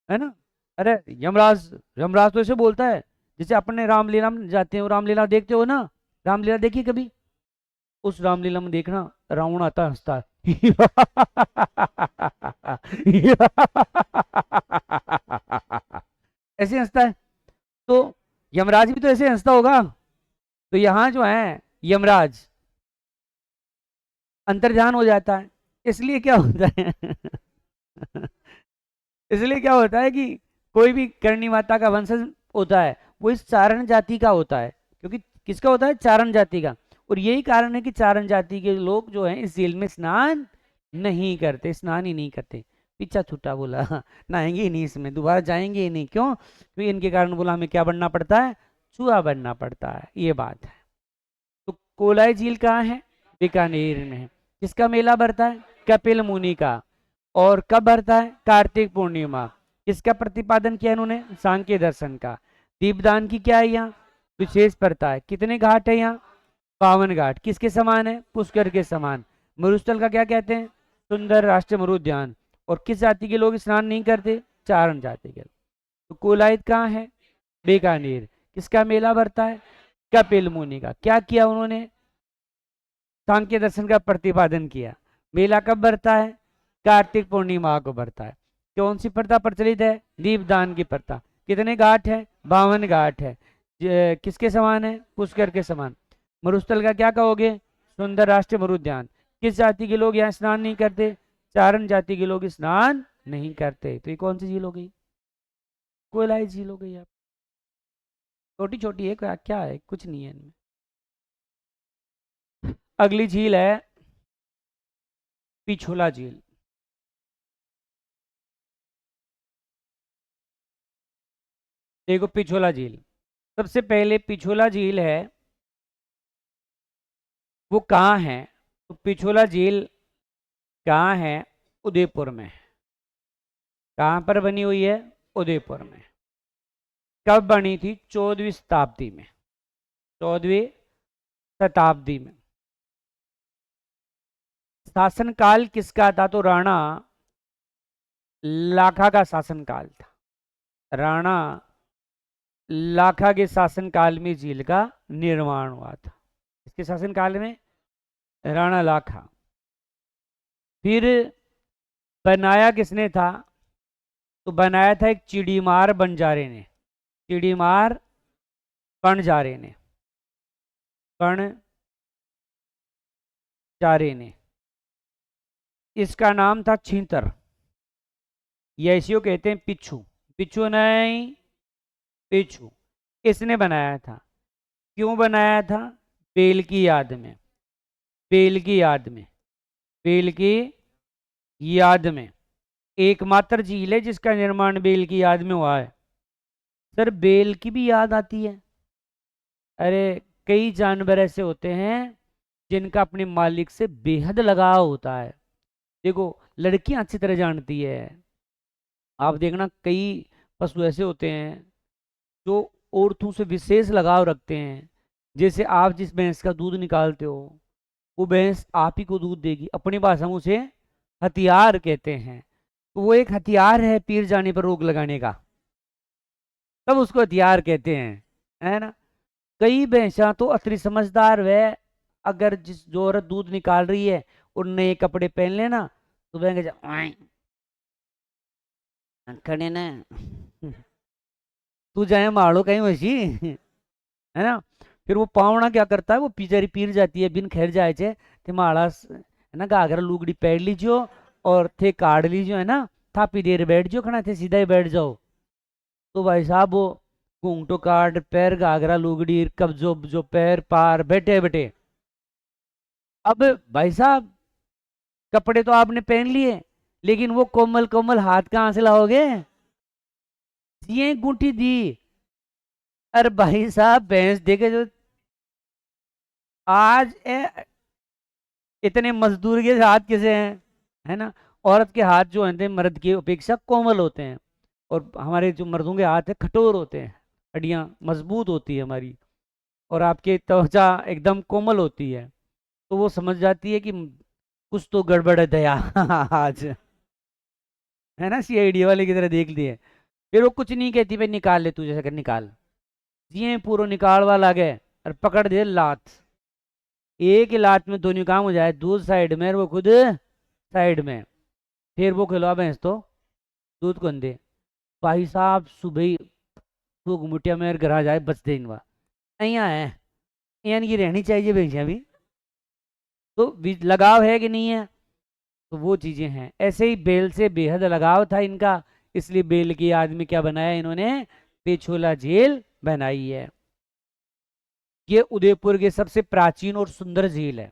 है ना? अरे यमराज, यमराज तो ऐसे बोलता है, जैसे अपने रामलीला में जाते हो, रामलीला देखते हो ना, रामलीला देखिए कभी, उस रामलीला में देखना रावण आता है, हंसता है ऐसे हंसता है। तो यमराज भी तो ऐसे हंसता होगा। तो यहाँ जो है यमराज अंतर्ध्यान हो जाता है। इसलिए क्या होता है इसलिए क्या होता है कि कोई भी करणी माता का वंशज होता है वो इस चारण जाति का होता है, क्योंकि किसका होता है, चारण जाति का। और यही कारण है कि चारण जाति के लोग जो हैं इस झील में स्नान नहीं करते, स्नान ही नहीं करते। पीछा छूटा बोला नहाएंगे ही नहीं इसमें, दोबारा जाएंगे ही नहीं। क्यों? क्योंकि इनके कारण बोला हमें क्या बनना पड़ता है, चूहा बनना पड़ता है, ये बात है। तो कोलाई झील कहाँ है, बीकानेर में है। किसका मेला भरता है, कपिल मुनि का। और कब भरता है, कार्तिक पूर्णिमा। किसका प्रतिपादन किया इन्होंने, सांख्य दर्शन का। दीपदान की क्या है यहाँ विशेष प्रथा है। कितने घाट है यहाँ, 52 घाट। किसके समान है, पुष्कर के समान। मरुस्थल का क्या कहते हैं, सुंदर राष्ट्रीय मरुद्यान। और किस जाति के लोग स्नान नहीं करते, चारण जाति के। तो कोलायत कहाँ है, बीकानेर। किसका मेला भरता है, कपिल मुनि का। क्या किया उन्होंने, सांख्य दर्शन का प्रतिपादन किया। मेला कब भरता है, कार्तिक पूर्णिमा को भरता है। कौन सी प्रथा प्रचलित है, दीपदान की प्रथा। कितने घाट है, 52 घाट है। किसके समान है, पुष्कर के समान। मरुस्थल का क्या कहोगे, सुंदर राष्ट्रीय मरुद्यान। किस जाति के लोग यहाँ स्नान नहीं करते, चारण जाति के लोग स्नान नहीं करते। तो ये कौन सी झील हो गई, कोयलाई झील हो गई। आप छोटी छोटी है, क्या है, कुछ नहीं है इनमें। अगली झील है पिछोला झील। देखो पिछोला झील, सबसे पहले पिछोला झील है वो कहाँ है, तो पिछोला झील कहाँ है, उदयपुर में। कहाँ पर बनी हुई है, उदयपुर में। कब बनी थी, 14वीं शताब्दी में, 14वीं शताब्दी में। शासनकाल किसका था, तो राणा लाखा का शासनकाल था। राणा लाखा के शासनकाल में झील का निर्माण हुआ था। इसके शासनकाल में राणा लाखा। फिर बनाया किसने था, तो बनाया था एक चिड़ीमार बंजारे ने। चिड़ीमार बनजारे ने, बनजारे ने। इसका नाम था छींतर। ये ऐसी कहते हैं पिच्छू, पिच्छू नहीं, पिच्छू। इसने बनाया था। क्यों बनाया था, बेल की याद में, बेल की याद में, बेल की याद में। एकमात्र झील है जिसका निर्माण बेल की याद में हुआ है। सर बेल की भी याद आती है, अरे कई जानवर ऐसे होते हैं जिनका अपने मालिक से बेहद लगाव होता है। देखो लड़कियां अच्छी तरह जानती है, आप देखना कई पशु ऐसे होते हैं जो औरतों से विशेष लगाव रखते हैं। जैसे आप जिस भैंस का दूध निकालते हो वो भैंस आप ही को दूध देगी। अपनी भाषा में उसे हथियार कहते हैं। तो वो एक हथियार है पीर जाने पर रोक लगाने का, तब उसको हथियार कहते हैं, है ना। कई भैंसा तो अति समझदार वह, अगर जिस जो औरत दूध निकाल रही है और नए कपड़े पहन लेना तो वह खड़े ना तू जाए मारो कहीं वैसी है ना। फिर वो पावना क्या करता है, वो पिचरी पीर जाती है बिन खैर जाए छे ते माड़ा है ना, घाघरा लुगड़ी पहन लीजियो और थे काट लीजियो, है ना। थापी देर बैठ जाओ, खड़ा थे सीधा ही बैठ जाओ। तो भाई साहब वो घूंघटो काट पैर घाघरा लुगड़ी कब्जो जो पैर पार बैठे बैठे। अब भाई साहब कपड़े तो आपने पहन लिए लेकिन वो कोमल कोमल हाथ कहाँ से लाओगे, ये गुंठी दी। अरे भाई साहब भैंस देखे जो आज इतने मजदूर के हाथ कैसे हैं, है ना। औरत के हाथ जो हैं मर्द की अपेक्षा कोमल होते हैं, और हमारे जो मर्दों के हाथ है कठोर होते हैं, हड्डियां मजबूत होती है हमारी, और आपकी त्वचा एकदम कोमल होती है। तो वो समझ जाती है कि कुछ तो गड़बड़ है दया आज, है ना, सीआईडी वाले की तरह देख लिए। फिर वो कुछ नहीं कहती, भाई निकाल ले तू जैसे कर निकाल, जिये पूरा निकालवा लागे और पकड़ दे लात, एक ही लात में दोनों काम हो जाए, दूध साइड में और वो खुद साइड में, फिर वो खिलवा भैंस तो दूध कौन दे। भाई साहब सुबह ही तो गुमुटिया में घर आ जाए बच दे इनवा यहाँ है, यहाँ इनकी रहनी चाहिए भैंसियाँ भी, तो लगाव है कि नहीं है। तो वो चीजें हैं। ऐसे ही बेल से बेहद लगाव था इनका, इसलिए बेल की याद में क्या बनाया इन्होंने, पेछोला झील बनाई है। ये उदयपुर की सबसे प्राचीन और सुंदर झील है।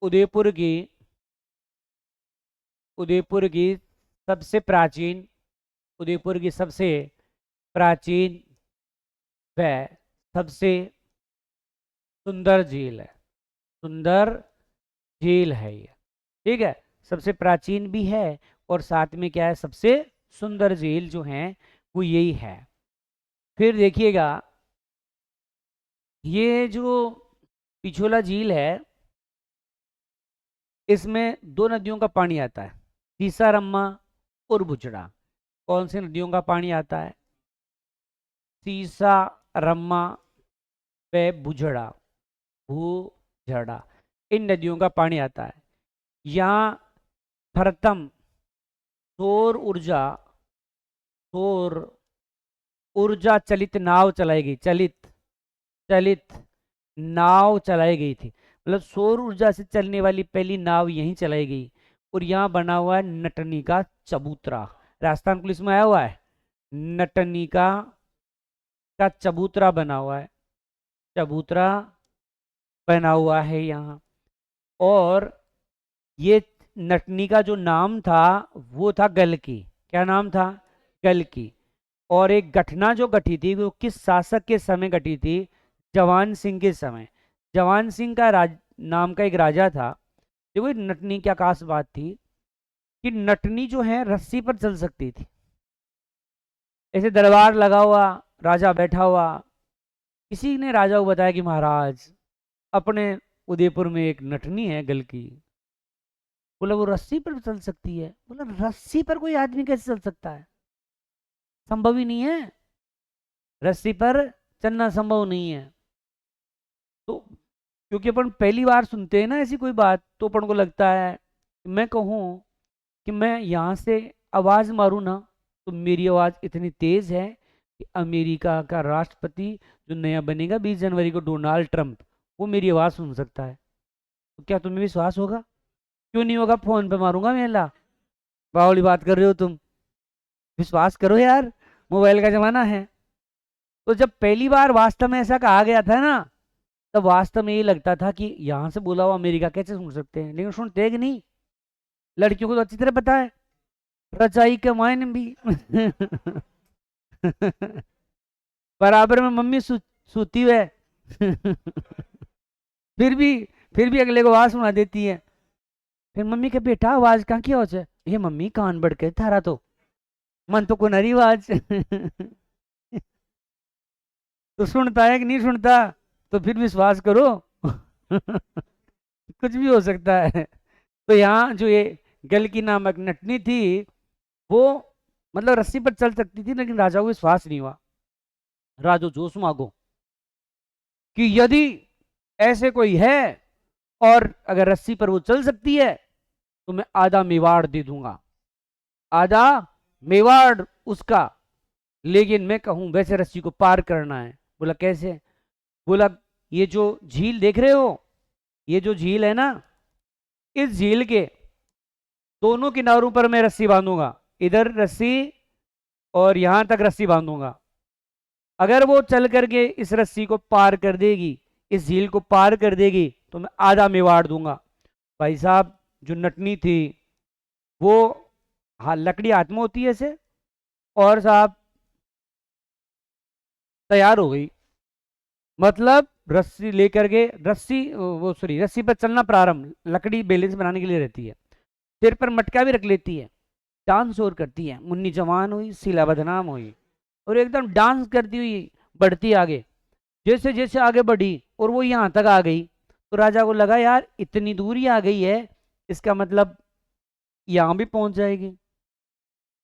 उदयपुर की उदयपुर की सबसे प्राचीन उदयपुर की सबसे प्राचीन व सबसे सुंदर झील है। सुंदर झील है ये, ठीक है। सबसे प्राचीन भी है और साथ में क्या है, सबसे सुंदर झील जो है वो यही है। फिर देखिएगा ये जो पिछोला झील है, इसमें दो नदियों का पानी आता है, सीसारम्मा और बुचड़ा। कौन सी नदियों का पानी आता है, सीसारम्मा पे बुझड़ा, भूझड़ा, इन नदियों का पानी आता है। यहाँ प्रथम सौर ऊर्जा चलित नाव चलाई गई, चलित नाव चलाई गई थी, मतलब सौर ऊर्जा से चलने वाली पहली नाव यहीं चलाई गई। और यहाँ बना हुआ है नटनी का चबूतरा, राजस्थान पुलिस में आया हुआ है, नटनी का चबूतरा बना हुआ है, चबूतरा बना हुआ है यहाँ। और ये नटनी का जो नाम था वो था गलकी, क्या नाम था, गलकी। और एक घटना जो घटी थी वो किस शासक के समय घटी थी, जवान सिंह के समय। जवान सिंह का नाम का एक राजा था। देखो नटनी क्या खास बात थी कि नटनी जो है रस्सी पर चल सकती थी, ऐसे दरबार लगा हुआ, राजा बैठा हुआ, किसी ने राजा को बताया कि महाराज अपने उदयपुर में एक नटनी है गलकी। बोला वो रस्सी पर चल सकती है। बोला रस्सी पर कोई आदमी कैसे चल सकता है, संभव ही नहीं है, रस्सी पर चलना संभव नहीं है। तो क्योंकि अपन पहली बार सुनते हैं ना ऐसी कोई बात, तो अपन को लगता है, मैं कहूँ कि मैं यहाँ से आवाज़ मारूँ ना, तो मेरी आवाज़ इतनी तेज़ है कि अमेरिका का राष्ट्रपति जो नया बनेगा 20 जनवरी को, डोनाल्ड ट्रंप, वो मेरी आवाज़ सुन सकता है। तो क्या तुम्हें विश्वास होगा, क्यों नहीं होगा, फोन पे मारूंगा मेला, बावली बात कर रहे हो तुम, विश्वास करो यार, मोबाइल का जमाना है। तो जब पहली बार वास्तव में ऐसा कहा गया था ना, तब वास्तव में ये लगता था कि यहाँ से बोला हुआ अमेरिका कैसे सुन सकते हैं, लेकिन सुनते हैं कि नहीं, लड़कियों को तो अच्छी तरह पता है, रजाई के मायने भी बराबर में मम्मी सूती हुए फिर भी अगले को आवाज सुना देती है। फिर मम्मी के बेटा आवाज कहाँ की हो जाए, ये मम्मी कान बढ़ के थारा तो मन तो को नरी आवाज तो सुनता है कि नहीं सुनता, तो फिर विश्वास करो कुछ भी हो सकता है। तो यहाँ जो ये गलकी नामक नटनी थी, वो मतलब रस्सी पर चल सकती थी, लेकिन राजा को विश्वास नहीं हुआ। राजो जोश मांगो कि यदि ऐसे कोई है और अगर रस्सी पर वो चल सकती है तो मैं आधा मेवाड़ दे दूंगा, आधा मेवाड़ उसका, लेकिन मैं कहूं वैसे रस्सी को पार करना है। बोला कैसे, बोला ये जो झील देख रहे हो, ये जो झील है ना, इस झील के दोनों किनारों पर मैं रस्सी बांधूंगा, इधर रस्सी और यहां तक रस्सी बांधूंगा। अगर वो चल करके इस रस्सी को पार कर देगी, इस झील को पार कर देगी, तो मैं आधा मेवाड़ दूंगा। भाई साहब जो नटनी थी वो, हाँ लकड़ी हाथ में होती है ऐसे, और साहब तैयार हो गई, मतलब रस्सी लेकर के, रस्सी पर चलना प्रारंभ, लकड़ी बैलेंस बनाने के लिए रहती है, सिर पर मटका भी रख लेती है, डांस और करती है, मुन्नी जवान हुई सीला बदनाम हुई, और एकदम डांस करती हुई बढ़ती आगे। जैसे जैसे आगे बढ़ी और वो यहाँ तक आ गई, तो राजा को लगा यार इतनी दूर ही आ गई है, इसका मतलब यहाँ भी पहुंच जाएगी।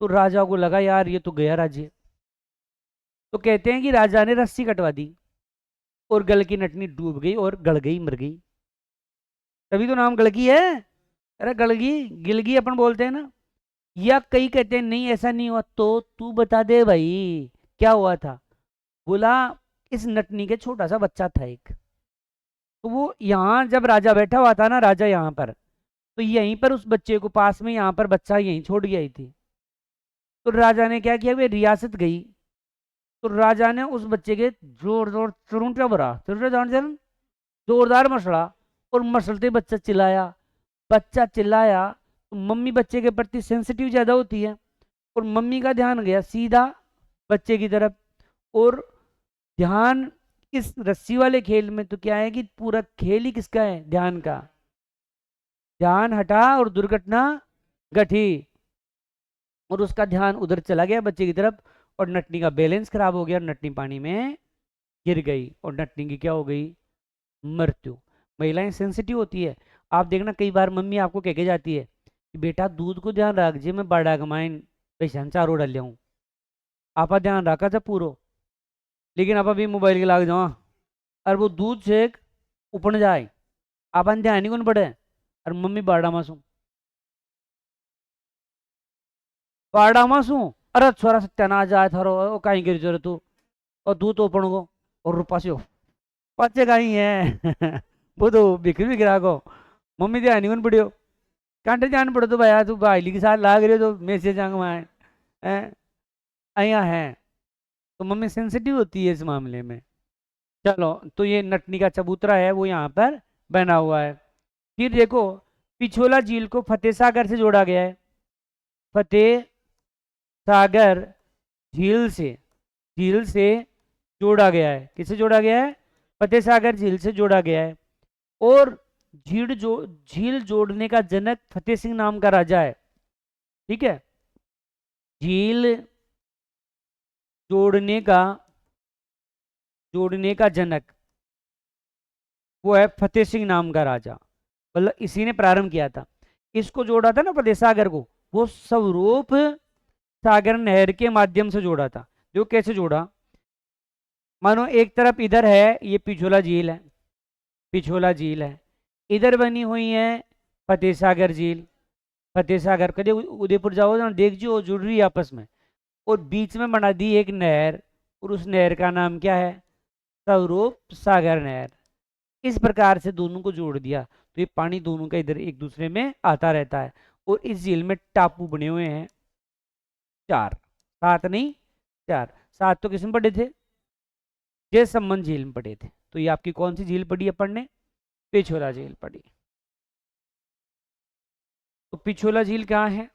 तो राजा को लगा यार ये तो गया राज्य, तो कहते हैं कि राजा ने रस्सी कटवा दी और गल की नटनी डूब गई और गड़ गई, मर गई। तभी तो नाम गड़गी है। अरे गड़गी, गिलगी अपन बोलते हैं ना। या कई कहते हैं नहीं ऐसा नहीं हुआ, तो तू बता दे भाई क्या हुआ था। बोला इस नटनी के छोटा सा बच्चा था एक, तो वो यहाँ जब राजा बैठा हुआ था ना, राजा यहाँ पर, तो यहीं पर उस बच्चे को पास में यहाँ पर बच्चा यहीं छोड़ गई थी। तो राजा ने क्या किया, वे रियासत गई, तो राजा ने उस बच्चे के जोर जोर चुरुंटा भरा, चुरुंटा जानते हैं ना? जोरदार मसला, और मसलते बच्चा चिल्लाया। बच्चा चिल्लाया तो मम्मी बच्चे के प्रति सेंसिटिव ज्यादा होती है, और मम्मी का ध्यान गया सीधा बच्चे की तरफ, और ध्यान इस रस्सी वाले खेल में तो क्या है कि पूरा खेल ही किसका है, ध्यान का। ध्यान हटा और दुर्घटना घटी, और उसका ध्यान उधर चला गया बच्चे की तरफ, और नटनी का बैलेंस खराब हो गया, नटनी पानी में गिर गई, और नटनी की क्या हो गई, मृत्यु। महिलाएं सेंसिटिव होती है। आप देखना कई बार मम्मी आपको कह के जाती है कि बेटा दूध को ध्यान रख जी, मैं बड़ा कमाइन पैसा चारों डाल लिया हूँ। आपा ध्यान रखा था पूरो, लेकिन आप अभी मोबाइल के लाग जाओ, और वो दूध से उपन जाए, आपन ध्यान ही कौन पड़े, और मम्मी बाड़ा मासूम, बाड़ा मासूम, अरे छोरा सत्यानाश जाए थारो, ओ कहीं गिर जो तू, और दूध तो उपन को और रुपा से पाचे कहीं है वो तो बिक्री भी गिरा को, मम्मी ध्यान ही कौन पड़ियो, कांटे ध्यान पड़ो तो भाई तू भाईली के साथ लाग रहे हो तो मैसेज आंग में है, अया है। तो मम्मी सेंसिटिव होती है इस मामले में। चलो, तो ये नटनी का चबूतरा है वो यहाँ पर बना हुआ है। फिर देखो, पिछोला झील को फतेह सागर से जोड़ा गया है। फतेह सागर झील से जोड़ा गया है। किससे जोड़ा गया है, फतेह सागर झील से जोड़ा गया है। और झील जोड़ने का जनक फतेह सिंह नाम का राजा है। ठीक है, झील जोड़ने का जनक वो है फतेह सिंह नाम का राजा, मतलब इसी ने प्रारंभ किया था। इसको जोड़ा था ना फतेह सागर को, वो स्वरूप सागर नहर के माध्यम से जोड़ा था। जो कैसे जोड़ा, मानो एक तरफ इधर है ये पिछोला झील है, इधर बनी हुई है फतेह सागर झील। फतेह सागर कदे उदयपुर जाओ ना, देख जो जुड़ रही है आपस में, और बीच में बना दी एक नहर, और उस नहर का नाम क्या है, स्वरूप सागर नहर। इस प्रकार से दोनों को जोड़ दिया, तो ये पानी दोनों का इधर एक दूसरे में आता रहता है। और इस झील में टापू बने हुए हैं 4, 7 नहीं 4, 7 तो किसमें पड़े थे, जय संबंध झील में पड़े थे। तो ये आपकी कौन सी झील पड़ी अपन ने, पिछोला झील पड़ी। तो पिछोला झील कहाँ है,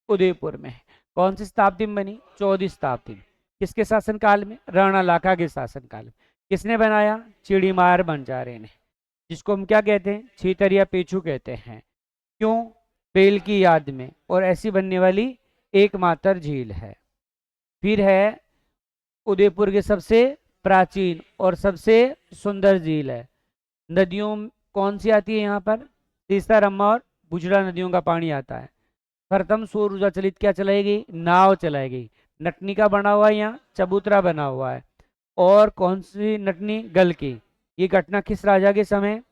उदयपुर में है। कौन सी शताब्दी में बनी, 14वीं शताब्दी में। किसके शासनकाल में, राणा लाखा के शासनकाल में। किसने बनाया, चिड़ीमार बंजारे ने, जिसको हम क्या कहते हैं, छीतरिया पेचू कहते हैं। क्यों, बेल की याद में, और ऐसी बनने वाली एकमात्र झील है। फिर है उदयपुर की सबसे प्राचीन और सबसे सुंदर झील है। नदियों कौन सी आती है यहाँ पर, तीस्ता, रम्मा और बुजरा नदियों का पानी आता है। प्रथम सौर ऊर्जा चलित क्या चलाएगी, नाव चलाएगी। नटनी का बना हुआ है यहाँ चबूतरा बना हुआ है। और कौन सी नटनी, गल की। ये घटना किस राजा के समय,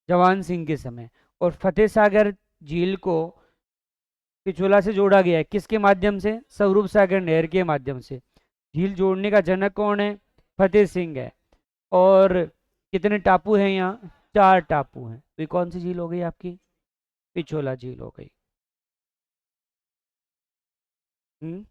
जवान सिंह के समय। और फतेह सागर झील को पिछोला से जोड़ा गया है, किसके माध्यम से, स्वरूप सागर नहर के माध्यम से। झील जोड़ने का जनक कौन है, फतेह सिंह है। और कितने टापू हैं यहाँ, 4 टापू हैं। तो ये कौन सी झील हो गई आपकी, पिछोला झील हो गई। हम्म,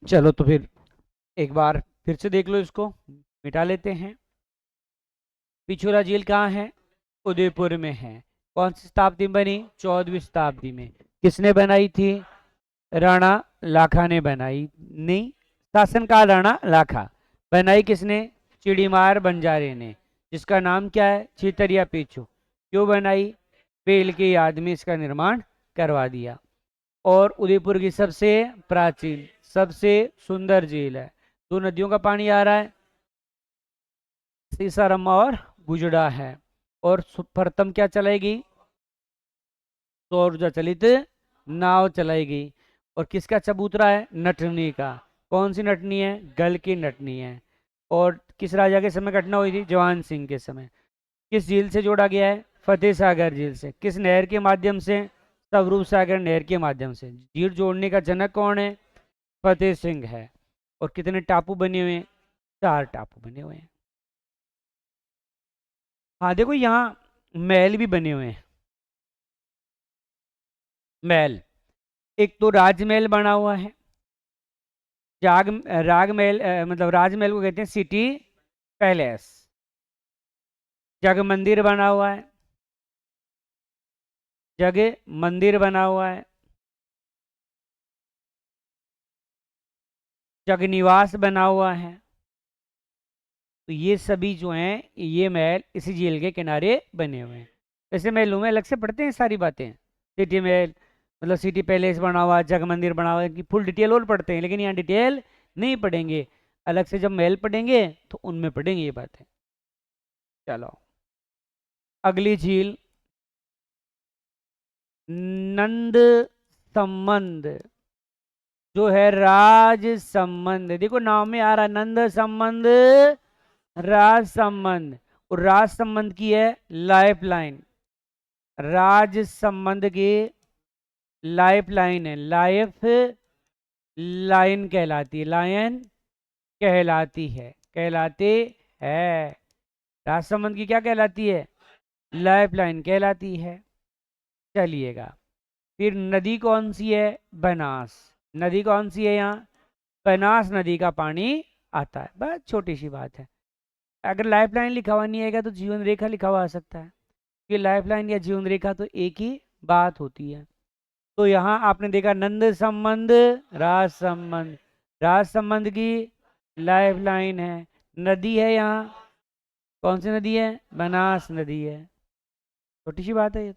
चलो तो फिर एक बार फिर से देख लो, इसको मिटा लेते हैं। पिछोला झील कहाँ है, उदयपुर में है। कौन सी शताब्दी में बनी, 14वीं शताब्दी में। किसने बनाई थी, राणा लाखा ने बनाई। नहीं, शासनकाल राणा लाखा। बनाई किसने, चिड़ीमार बंजारे ने, जिसका नाम क्या है, छितरिया पेचू। क्यों बनाई, बेल की याद में इसका निर्माण करवा दिया। और उदयपुर की सबसे प्राचीन सबसे सुंदर झील है। दो नदियों का पानी आ रहा है, सीसाराम और गुजड़ा है। और प्रथम क्या चलाएगी? सौर ऊर्जा चलित नाव चलाएगी। और किसका चबूतरा है? नटनी का। कौन सी नटनी है? गल की नटनी है। और किस राजा के समय घटना हुई थी? जवान सिंह के समय। किस झील से जोड़ा गया है? फतेह सागर झील से। किस नहर के माध्यम से? स्वरूप सागर नहर के माध्यम से। झील जोड़ने का जनक कौन है? फतेह सिंह है। और कितने टापू बने हुए हैं? 4 टापू बने हुए हैं। हाँ देखो, यहाँ महल भी बने हुए हैं। महल, एक तो राजमहल बना हुआ है। जाग रागमहल मतलब राजमहल को कहते हैं सिटी पैलेस। जग मंदिर बना हुआ है। जग मंदिर बना हुआ है। जग निवास बना हुआ है। तो ये सभी जो हैं, ये महल इसी झील के किनारे बने हुए हैं। ऐसे महलों में अलग से पढ़ते हैं सारी बातें। सिटी महल मतलब सिटी पैलेस बना हुआ, जग मंदिर बना हुआ, की फुल डिटेल और पढ़ते हैं, लेकिन यहाँ डिटेल नहीं पढ़ेंगे। अलग से जब महल पढ़ेंगे तो उनमें पढ़ेंगे ये बातें। चलो, अगली झील नंद संबंध, जो है राज संबंध। देखो नाम में आ रहा है नंद संबंध, राज संबंध। और राज संबंध की है लाइफ लाइन। राज संबंध की लाइफ लाइन है, लाइफ लाइन कहलाती है, लाइन कहलाती है, कहलाते है। राज संबंध की क्या कहलाती है? लाइफ लाइन कहलाती है। चलिएगा, फिर नदी कौन सी है? बनास। नदी कौन सी है यहाँ? बनास नदी का पानी आता है। बस छोटी सी बात है। अगर लाइफ लाइन लिखा हुआ नहीं आएगा तो जीवन रेखा लिखा हुआ आ सकता है, कि लाइफ लाइन या जीवन रेखा तो एक ही बात होती है। तो यहाँ आपने देखा नंद संबंध, राज संबंध। राज संबंध की लाइफ लाइन है, नदी है यहाँ। कौन सी नदी है? बनास नदी है। छोटी सी बात है ये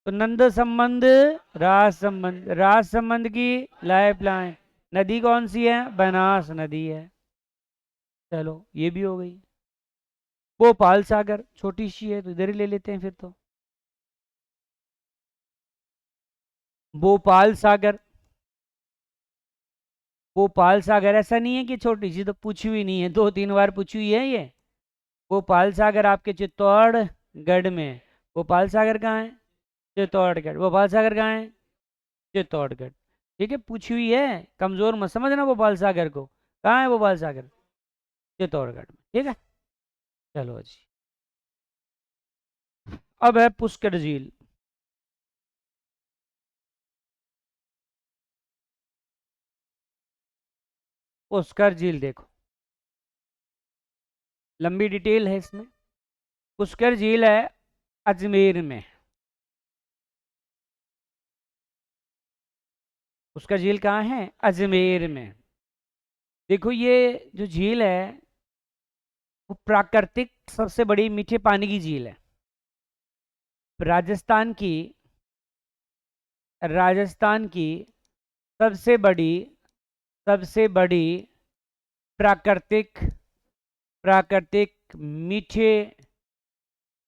तो नंद संबंध, राज संबंध। राज संबंध की लाइफ लाइन, नदी कौन सी है? बनास नदी है। चलो ये भी हो गई। भोपाल सागर छोटी सी है तो इधर ही ले लेते हैं फिर तो। भोपाल सागर, भोपाल सागर ऐसा नहीं है कि छोटी सी, तो पूछी हुई नहीं है, 2-3 बार पूछी हुई है ये। भोपाल सागर आपके चित्तौड़गढ़ में। भोपाल सागर कहाँ है? चित्तौड़गढ़। भोपाल सागर कहाँ है? चित्तौड़गढ़। ठीक है, पूछी हुई है, कमजोर मत समझना भोपाल सागर को। कहाँ है भोपाल सागर? चित्तौड़गढ़ में। ठीक है, चलो जी। अब है पुष्कर झील। पुष्कर झील देखो, लंबी डिटेल है इसमें। पुष्कर झील है अजमेर में। पुष्कर झील कहाँ है? अजमेर में। देखो ये जो झील है वो प्राकृतिक सबसे बड़ी मीठे पानी की झील है। राजस्थान की, राजस्थान की सबसे बड़ी, सबसे बड़ी प्राकृतिक, प्राकृतिक मीठे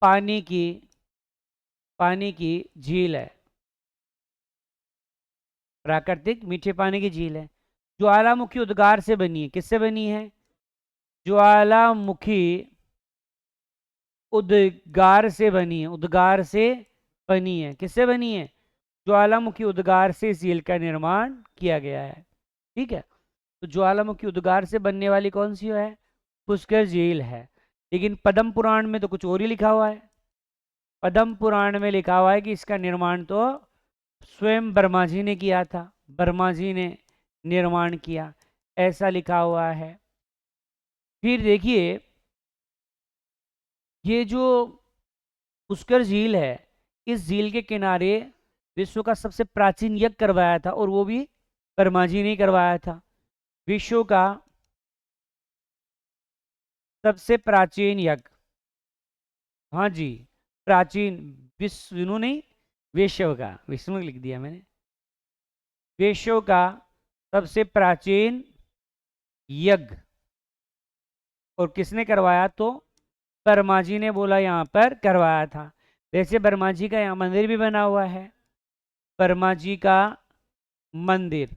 पानी की, पानी की झील है। प्राकृतिक मीठे पानी की झील है। ज्वालामुखी उद्गार से बनी है। किससे बनी है? ज्वालामुखी उद्गार से बनी है। उद्गार से बनी है। किससे बनी है? ज्वालामुखी उद्गार से इस झील का निर्माण किया गया है। ठीक है, तो ज्वालामुखी उद्गार से बनने वाली कौन सी है? पुष्कर झील है। लेकिन पद्म पुराण में तो कुछ और ही लिखा हुआ है। पद्म पुराण में लिखा हुआ है कि इसका निर्माण तो स्वयं ब्रह्मा जी ने किया था, ब्रह्मा जी ने निर्माण किया, ऐसा लिखा हुआ है। फिर देखिए, ये जो पुष्कर झील है, इस झील के किनारे विश्व का सबसे प्राचीन यज्ञ करवाया था, और वो भी ब्रह्मा जी ने करवाया था। विश्व का सबसे प्राचीन यज्ञ, हाँ जी, प्राचीन, विष्णु नहीं, विश्व का, विष्णु लिख दिया मैंने। विश्व का सबसे प्राचीन यज्ञ। और किसने करवाया? तो वर्मा जी ने बोला यहाँ पर करवाया था। वैसे वर्मा जी का यहाँ मंदिर भी बना हुआ है, वर्मा जी का मंदिर,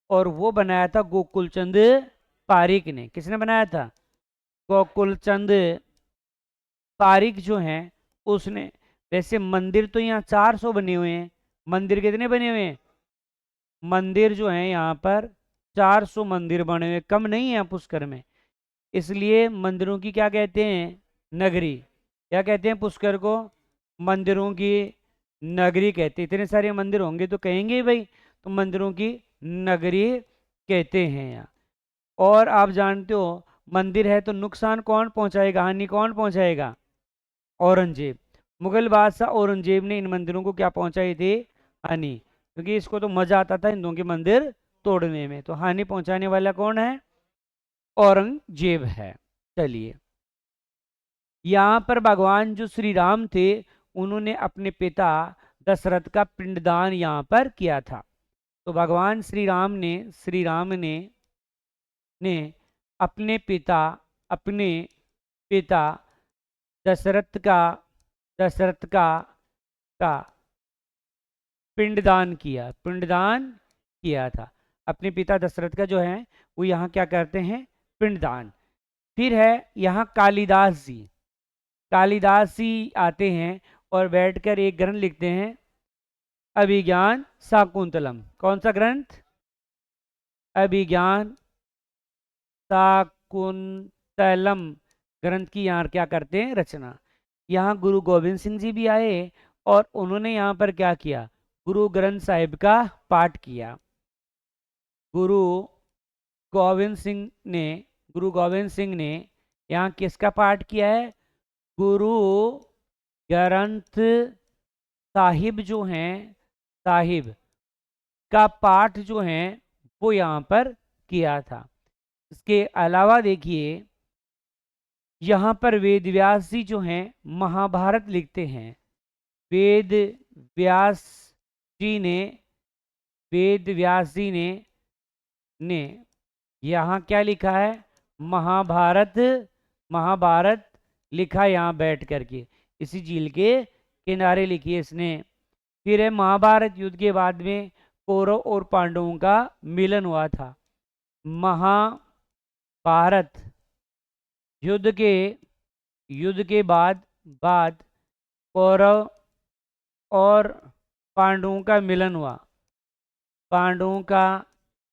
और वो बनाया था गोकुलचंद पारीक ने। किसने बनाया था? गोकुलचंद पारीक जो हैं उसने। वैसे मंदिर तो यहाँ 400 बने हुए हैं। मंदिर कितने बने हुए हैं? मंदिर जो है यहाँ पर 400 मंदिर बने हुए, कम नहीं है पुष्कर में। इसलिए मंदिरों की क्या कहते हैं? नगरी। क्या कहते हैं पुष्कर को? मंदिरों की नगरी कहते हैं। इतने सारे मंदिर होंगे तो कहेंगे ही भाई, तो मंदिरों की नगरी कहते हैं यहाँ। और आप जानते हो मंदिर है तो नुकसान कौन पहुंचाएगा, हानि कौन पहुंचाएगा? औरंगजेब। मुगल बादशाह औरंगजेब ने इन मंदिरों को क्या पहुंचाई थी? हानि। क्योंकि इसको तो मजा आता था हिंदुओं के मंदिर तोड़ने में, तो हानि पहुंचाने वाला कौन है? औरंगजेब है। चलिए, यहाँ पर भगवान जो श्री राम थे उन्होंने अपने पिता दशरथ का पिंडदान यहाँ पर किया था। तो भगवान श्री राम ने अपने पिता दशरथ का पिंडदान किया था। अपने पिता दशरथ का जो है वो यहाँ क्या करते हैं? पिंडदान। फिर है यहाँ कालिदास जी आते हैं और बैठकर एक ग्रंथ लिखते हैं, अभिज्ञान शाकुंतलम। कौन सा ग्रंथ? अभिज्ञान शाकुंतलम ग्रंथ की यहाँ क्या करते हैं? रचना। यहाँ गुरु गोविंद सिंह जी भी आए और उन्होंने यहाँ पर क्या किया? गुरु ग्रंथ साहिब का पाठ किया। गुरु गोविंद सिंह ने गुरु गोविंद सिंह ने यहाँ किसका पाठ किया है? गुरु ग्रंथ साहिब जो हैं, साहिब का पाठ जो है वो यहाँ पर किया था। इसके अलावा देखिए यहाँ पर वेद व्यास जी जो हैं महाभारत लिखते हैं। वेद व्यास जी ने वेद व्यास जी ने यहाँ क्या लिखा है? महाभारत महाभारत लिखा यहाँ बैठ करके, इसी झील के किनारे लिखी है इसने। फिर है महाभारत युद्ध के बाद में कौरव और पांडवों का मिलन हुआ था। महाभारत युद्ध के बाद कौरव और पांडवों का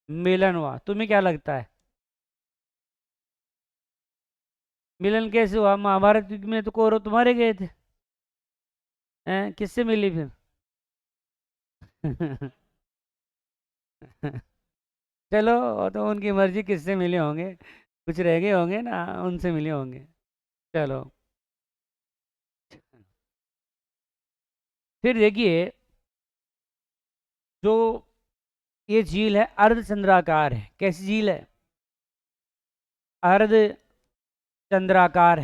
मिलन हुआ। तुम्हें क्या लगता है मिलन कैसे हुआ? महाभारत युद्ध में तो कौरव तुम्हारे गए थे, हैं? किससे मिली फिर? चलो, वो तो उनकी मर्जी, किससे मिले होंगे, कुछ रह गए होंगे ना, उनसे मिले होंगे। चलो, फिर देखिए जो ये झील है अर्धचंद्राकार है। कैसी झील है? अर्ध चंद्राकार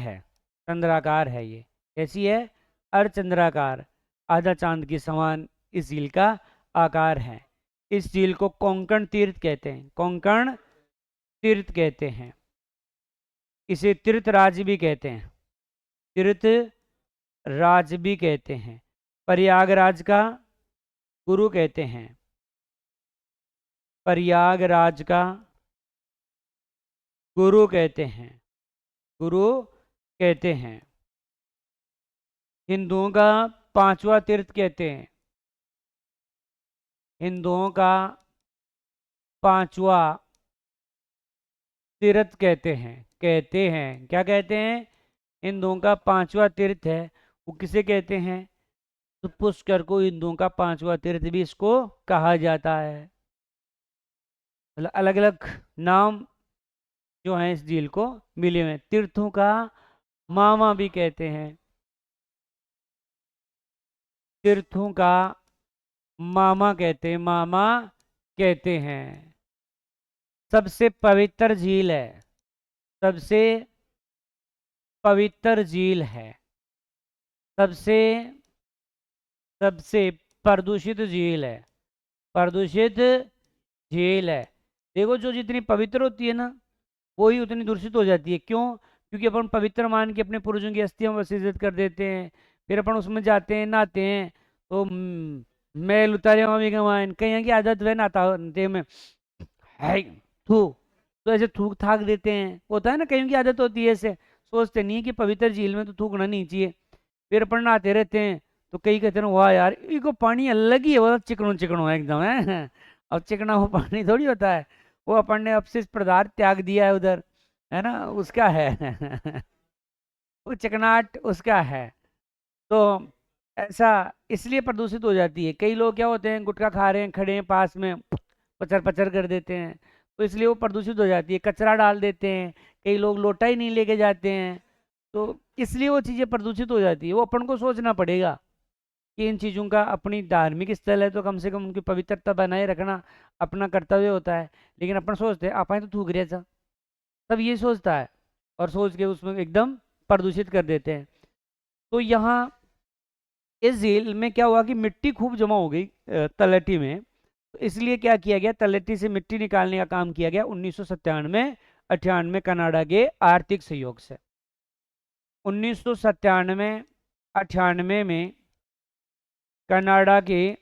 है ये। कैसी है? अर्धचंद्राकार। आधा चांद के समान इस झील का आकार है। इस झील को कोंकण तीर्थ कहते हैं। कोंकण तीर्थ कहते हैं। इसे तीर्थराज भी कहते हैं। तीर्थ राज भी कहते हैं। प्रयागराज का गुरु कहते हैं। प्रयागराज का गुरु कहते हैं। गुरु कहते हैं। हिंदुओं का पांचवा तीर्थ कहते हैं। हिंदुओं का पांचवा तीर्थ कहते हैं। क्या कहते हैं? हिंदुओं का पांचवा तीर्थ है। वो किसे कहते हैं? तो पुष्कर को हिंदुओं का पांचवा तीर्थ भी इसको कहा जाता है। मतलब अलग अलग नाम जो हैं इस झील को मिले हुए हैं। तीर्थों का मामा भी कहते हैं। तीर्थों का मामा कहते हैं। सबसे पवित्र झील है। सबसे पवित्र झील है। सबसे सबसे प्रदूषित झील है। प्रदूषित झील है। देखो जो जितनी पवित्र होती है ना, वो ही उतनी दूषित हो जाती है। क्यों? क्योंकि अपन पवित्र मान के अपने पूर्वजों की अस्थियां विसर्जित कर देते हैं, फिर अपन उसमें जाते हैं, नहाते हैं, तो मैल उतारे मम्मी कमान, कहीं की आदत वह नहाते में है थू, तो ऐसे थूक थाक देते हैं, होता है ना, कहीं की आदत होती है ऐसे, सोचते नहीं है कि पवित्र झील में तो थूकना नहीं चाहिए, फिर अपन नहाते रहते हैं। तो कई कहते हैं वाह यार इको पानी अलग ही है, वो चिकनो चिकनो है एकदम है। अब चिकना वो पानी थोड़ी होता है, वो अपन ने अपशिष्ट पदार्थ त्याग दिया है उधर, है ना, उसका है। वो चिकनाट उसका है। तो ऐसा इसलिए प्रदूषित हो जाती है। कई लोग क्या होते हैं, गुटखा खा रहे हैं, खड़े हैं पास में, पचर पचर कर देते हैं, तो इसलिए वो प्रदूषित हो जाती है। कचरा डाल देते हैं, कई लोग लोटा ही नहीं लेके जाते हैं, तो इसलिए वो चीज़ें प्रदूषित हो जाती है। वो अपन को सोचना पड़ेगा कि इन चीज़ों का, अपनी धार्मिक स्थल है तो कम से कम उनकी पवित्रता बनाए रखना अपना कर्तव्य होता है। लेकिन अपन सोचते हैं आप तो थूक रहे था, सब ये सोचता है, और सोच के उसमें एकदम प्रदूषित कर देते हैं। तो यहाँ इस झील में क्या हुआ कि मिट्टी खूब जमा हो गई तलहटी में, तो इसलिए क्या किया गया, तलहटी से मिट्टी निकालने का काम किया गया 1997-98 कनाडा के आर्थिक सहयोग से। 1997-98 में कनाडा के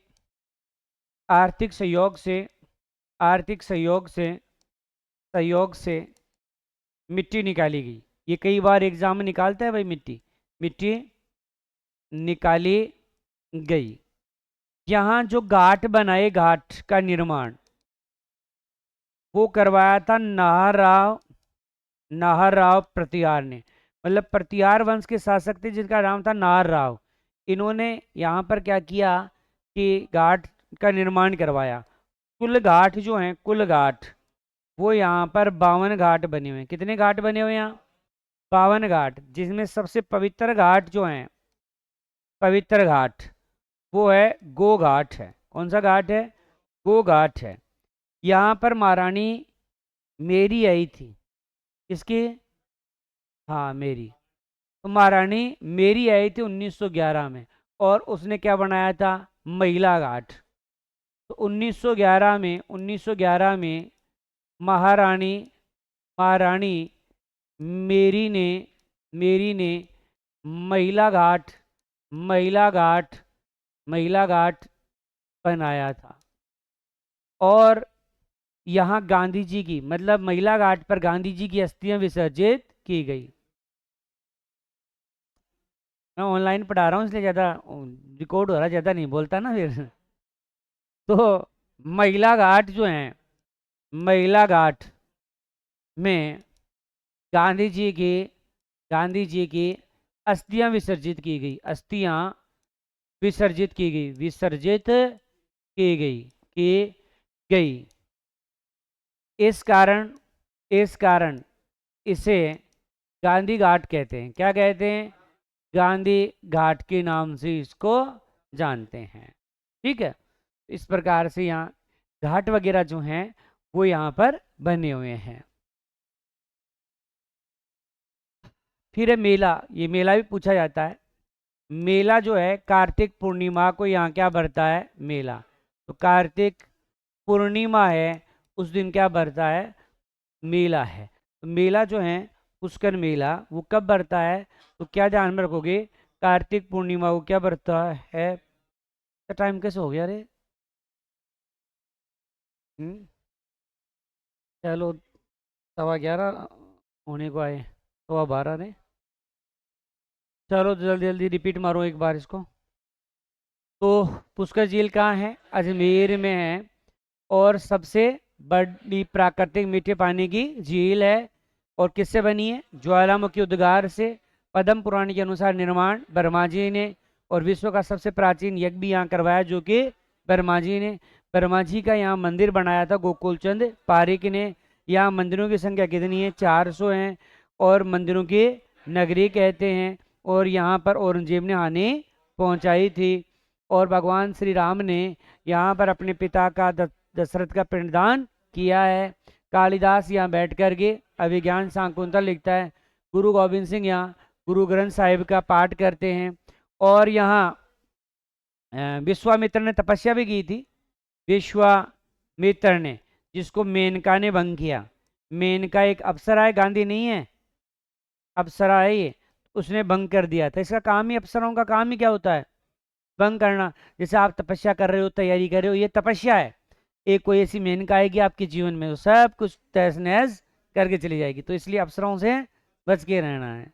आर्थिक सहयोग से, आर्थिक सहयोग से मिट्टी निकाली गई। ये कई बार एग्जाम में निकालता है भाई, मिट्टी मिट्टी निकाली गई। यहाँ जो घाट बनाए, घाट का निर्माण वो करवाया था नाहर राव प्रतिहार ने। मतलब प्रतिहार वंश के शासक थे जिनका नाम था नाहर राव। इन्होंने यहाँ पर क्या किया कि घाट का निर्माण करवाया। कुल घाट जो हैं, कुल घाट वो यहाँ पर 52 घाट बने हुए हैं। कितने घाट बने हुए हैं यहाँ? 52 घाट, जिसमें सबसे पवित्र घाट जो है, पवित्र घाट वो है गो घाट है। कौन सा घाट है? गो घाट है। यहाँ पर महारानी मेरी आई थी। इसकी, हाँ मेरी, तो महारानी मेरी आई थी 1911 में, और उसने क्या बनाया था? महिला घाट। तो 1911 में महारानी महारानी मेरी ने महिला घाट महिला घाट महिला घाट बनाया था। और यहाँ गांधी जी की, मतलब महिला घाट पर गांधी जी की अस्थियां विसर्जित की गई। मैं ऑनलाइन पढ़ा रहा हूँ इसलिए ज़्यादा रिकॉर्ड हो रहा है, ज़्यादा नहीं बोलता ना फिर। तो महिला घाट जो है, महिला घाट में गांधी जी की गांधी जी की अस्थियां विसर्जित की गई। अस्थियां विसर्जित की गई, विसर्जित की गई, की गई। इस कारण इसे गांधी घाट कहते हैं। क्या कहते हैं? गांधी घाट के नाम से इसको जानते हैं। ठीक है, इस प्रकार से यहाँ घाट वगैरह जो हैं वो यहाँ पर बने हुए हैं। फिर है मेला। ये मेला भी पूछा जाता है। मेला जो है कार्तिक पूर्णिमा को यहाँ क्या भरता है? मेला। तो कार्तिक पूर्णिमा है उस दिन क्या भरता है? मेला है। तो मेला जो है पुष्कर मेला वो कब भरता है? तो क्या ध्यान में रखोगे? कार्तिक पूर्णिमा को क्या भरता है? टाइम कैसे हो गया रे? चलो 11:15 होने को आए, 12:15 ने। चलो जल्दी जल्दी रिपीट मारो एक बार इसको। तो पुष्कर झील कहाँ है? अजमेर में है, और सबसे बड़ी प्राकृतिक मीठे पानी की झील है। और किससे बनी है? ज्वालामुखी उद्गार से। पद्म पुराण के अनुसार निर्माण वर्मा जी ने, और विश्व का सबसे प्राचीन यज्ञ भी यहाँ करवाया जो कि वर्मा जी ने। वर्मा जी का यहाँ मंदिर बनाया था गोकुल चंद पारिक ने। यहाँ मंदिरों की संख्या कितनी है? 400 हैं, और मंदिरों की नगरी कहते हैं। और यहाँ पर औरंगजेब ने हानि पहुँचाई थी, और भगवान श्री राम ने यहाँ पर अपने पिता का दशरथ का पिंडदान किया है। कालिदास यहाँ बैठ कर के अभिज्ञान शाकुंतल लिखता है। गुरु गोविंद सिंह यहाँ गुरु ग्रंथ साहिब का पाठ करते हैं। और यहाँ विश्वामित्र ने तपस्या भी की थी। विश्वामित्र ने, जिसको मेनका ने भंग किया। मेनका एक अप्सरा है, गांधी नहीं है, अप्सरा है ये, उसने भंग कर दिया था। इसका काम ही, अप्सराओं का काम ही क्या होता है? भंग करना। जैसे आप तपस्या कर रहे हो, तैयारी कर रहे हो, ये तपस्या है। एक कोई ऐसी मेनका आएगी आपके जीवन में तो सब कुछ तहस नहस करके चली जाएगी। तो इसलिए अप्सराओं से बच के रहना है।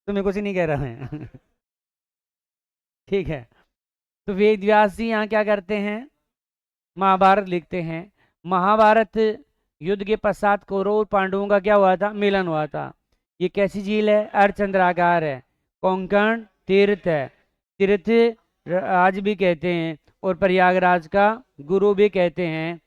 तो मैं कुछ नहीं कह रहा है ठीक है। तो वेद व्यास जी यहाँ क्या करते हैं? महाभारत लिखते हैं। महाभारत युद्ध के पश्चात कौरव और पांडवों का क्या हुआ था? मिलन हुआ था। ये कैसी झील है? अर्धचंद्राकार है, कोंकण तीर्थ है, तीर्थ आज भी कहते हैं, और प्रयागराज का गुरु भी कहते हैं।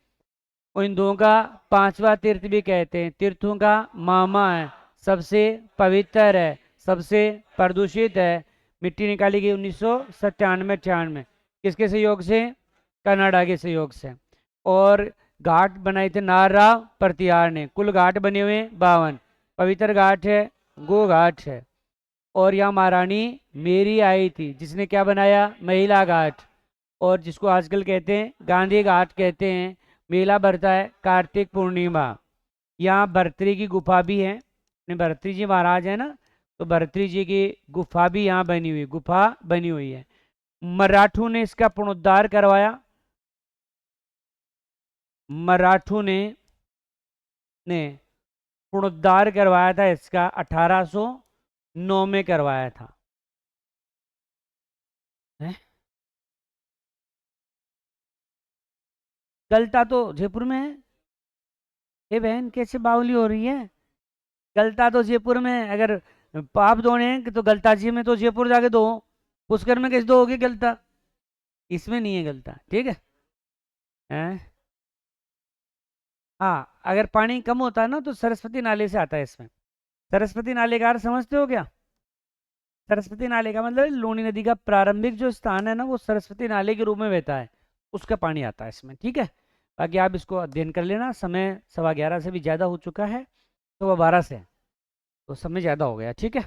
और इन दोनों का पांचवा तीर्थ भी कहते हैं। तीर्थों का मामा है, सबसे पवित्र है, सबसे प्रदूषित है। मिट्टी निकाली गई 1997-98 किसके सहयोग से? कनाडा के सहयोग से। और घाट बनाए थे नारराव प्रतिहार ने। कुल घाट बने हुए 52। पवित्र घाट है, गो घाट है। और यहाँ महारानी मेरी आई थी, जिसने क्या बनाया? महिला घाट। और जिसको आजकल कहते हैं गांधी घाट कहते हैं। मेला भरता है कार्तिक पूर्णिमा। यहाँ भर्तृ की गुफा भी है, भर्तृ जी महाराज है ना, तो भर्तृ जी की गुफा भी यहाँ बनी हुई, गुफा बनी हुई है। मराठों ने इसका पुनरुद्धार करवाया। मराठों ने पुनरुद्धार करवाया था इसका, 1809 में करवाया था। गलता तो जयपुर में है। ये बहन कैसे बावली हो रही है? गलता तो जयपुर में है। अगर पाप धोने हैं तो गलताजी में तो जयपुर जाके दो, पुष्कर में कैसे दोगे गलता? इसमें नहीं है गलता, ठीक है? हैं? हाँ, अगर पानी कम होता है ना तो सरस्वती नाले से आता है इसमें। सरस्वती नाले का अर्थ समझते हो क्या? सरस्वती नाले का मतलब लूनी नदी का प्रारंभिक जो स्थान है ना, वो सरस्वती नाले के रूप में बहता है, उसका पानी आता है इसमें, ठीक है? बाकी आप इसको अध्ययन कर लेना। समय 11:15 से भी ज़्यादा हो चुका है, तो 12 से, तो समय ज़्यादा हो गया, ठीक है?